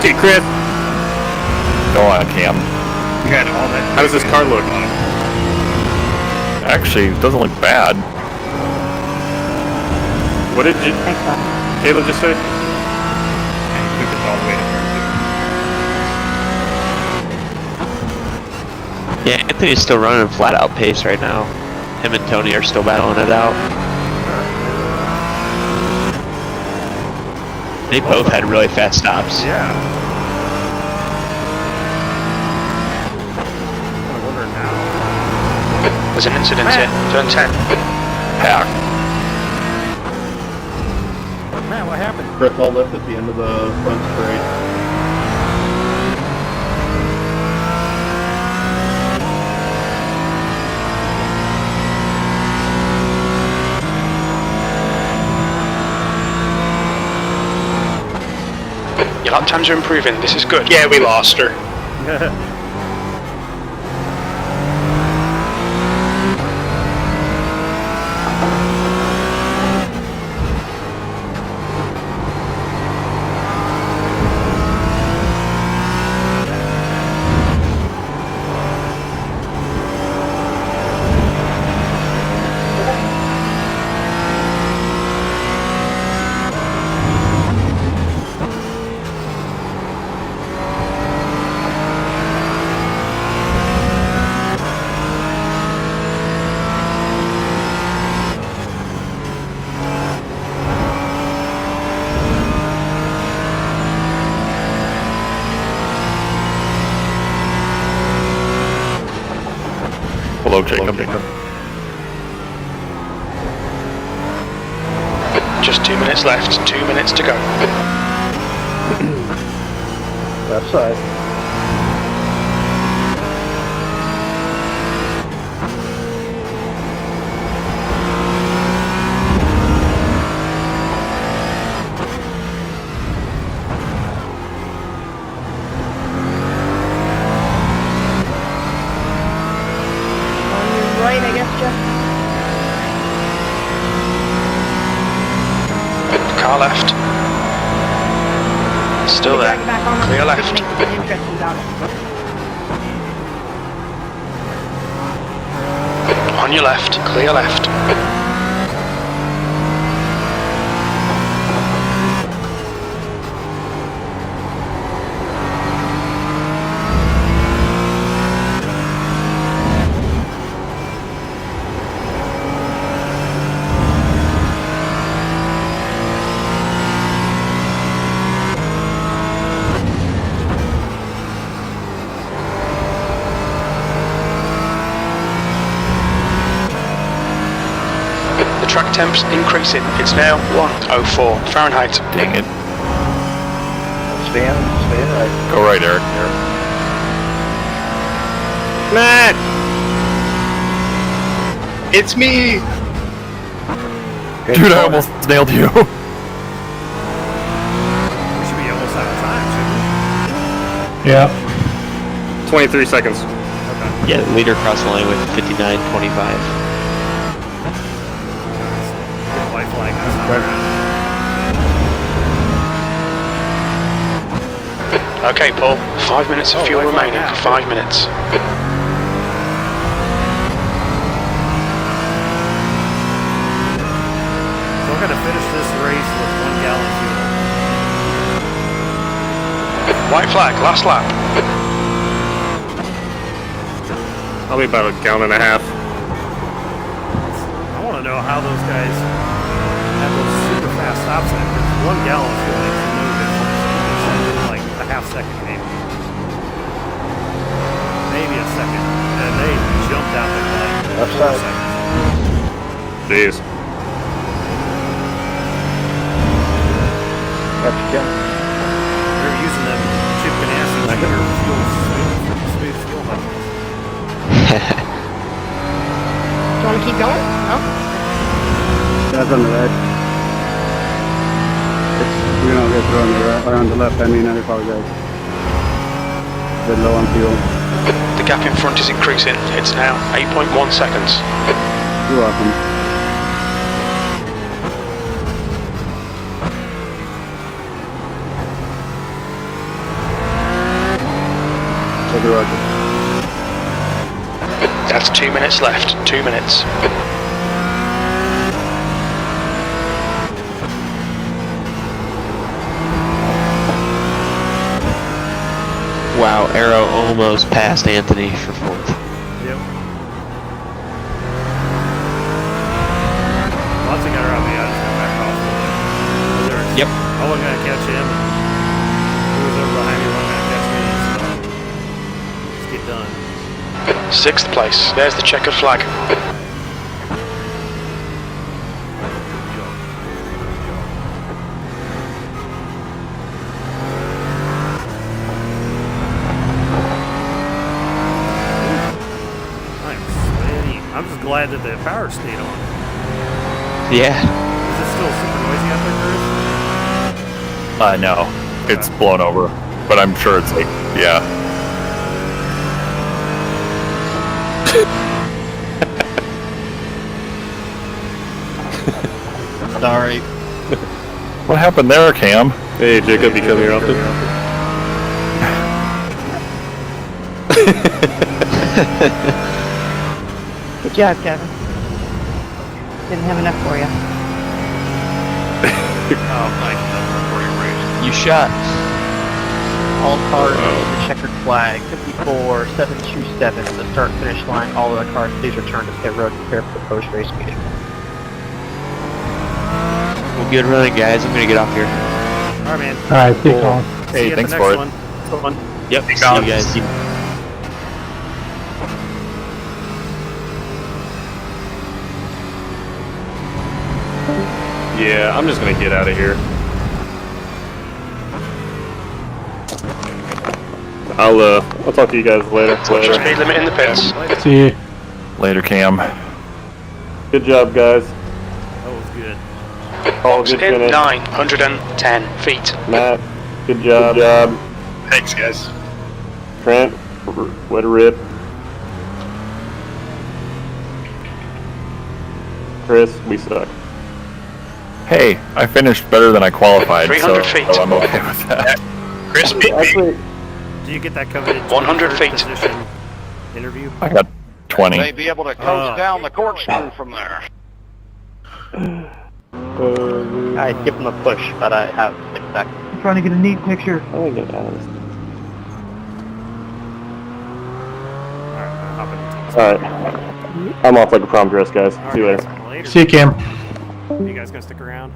Hey, Chris. Go on, Cam. You had all that. How does this car look? Actually, it doesn't look bad. What did you, Caleb just say? Yeah, Anthony's still running flat out pace right now. Him and Tony are still battling it out. They both had really fast stops. Yeah. I wonder now. There's an incident here. Turn 10. Pack. Man, what happened? Press all left at the end of the front straight. Your lap times are improving. This is good. Yeah, we lost her. Hello, Jacob. Just 2 minutes left. 2 minutes to go. Left side. Right, I guess, Jeff. Car left. Still there. Clear left. On your left. Clear left. Track temps increasing. It's now 104 Fahrenheit. Dang it. Stay right. Go right, Eric. Matt! It's me! Dude, I almost nailed you. We should be almost out of time, shouldn't we? Yeah. 23 seconds. Okay. Yeah, the leader crossed the line with 59.25. White flag. That's not right. Okay, Paul. 5 minutes of fuel remaining. 5 minutes. So we're gonna finish this race with 1 gallon of fuel. White flag. Last lap. I'll be about a gallon and a half. I want to know how those guys have those super fast stops in. 1 gallon of fuel makes no difference. It's like a half second, maybe. Maybe a second. And they jumped out there like 4 seconds. Jeez. They're using them chip ganassi cheater smooth fuel levels. Do you want to keep going? No? That's on the right. We're going to get through on the right, or on the left, I apologize. A bit low on fuel. The gap in front is increasing. It's now 8.1 seconds. You're welcome. So do I. That's 2 minutes left. 2 minutes. Wow, Arrow almost passed Anthony for 4th. Yep. I wasn't gonna catch him. He was over behind me, wasn't gonna catch me. So just get done. 6th place. There's the checkered flag. I'm sweaty. I'm just glad that the power stayed on. Yeah. Is it still super noisy out there, Chris? No. It's blown over. But I'm sure it's like, yeah. Sorry. What happened there, Cam? Hey, Jacob, you come here often? Good job, Kevin. Didn't have enough for you. Oh my God. You shot. All cars with the checkered flag, 54727 at the start finish line. All of the cars, please return to pit road and prepare for the post-race meeting. Well, good running, guys. I'm gonna get off here. Alright, man. Alright, see you, Colin. Hey, thanks for it. Yep. See you guys. Yeah, I'm just gonna get out of here. I'll talk to you guys later. Speed limit in the pits. See you. Later, Cam. Good job, guys. That was good. All Box good in finish. 910 feet. Matt, good job. Thanks, guys. Trent, what a rip. Chris, we suck. Hey, I finished better than I qualified, 300 so, feet. so I'm okay with that. Chris beat me. Actually, Do you get that coveted 100 feet. position interview? I got 20. May be able to coast down the corkscrew from there. I give him a push, but I have 6 seconds. I'm trying to get a neat picture. I want to get out of this. Alright. I'm off like a prom dress, guys. See you later. See you, Cam. You guys gonna stick around?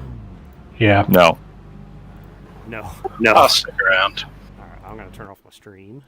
Yeah. No. No. No. I'll stick around. Alright, I'm gonna turn off my stream.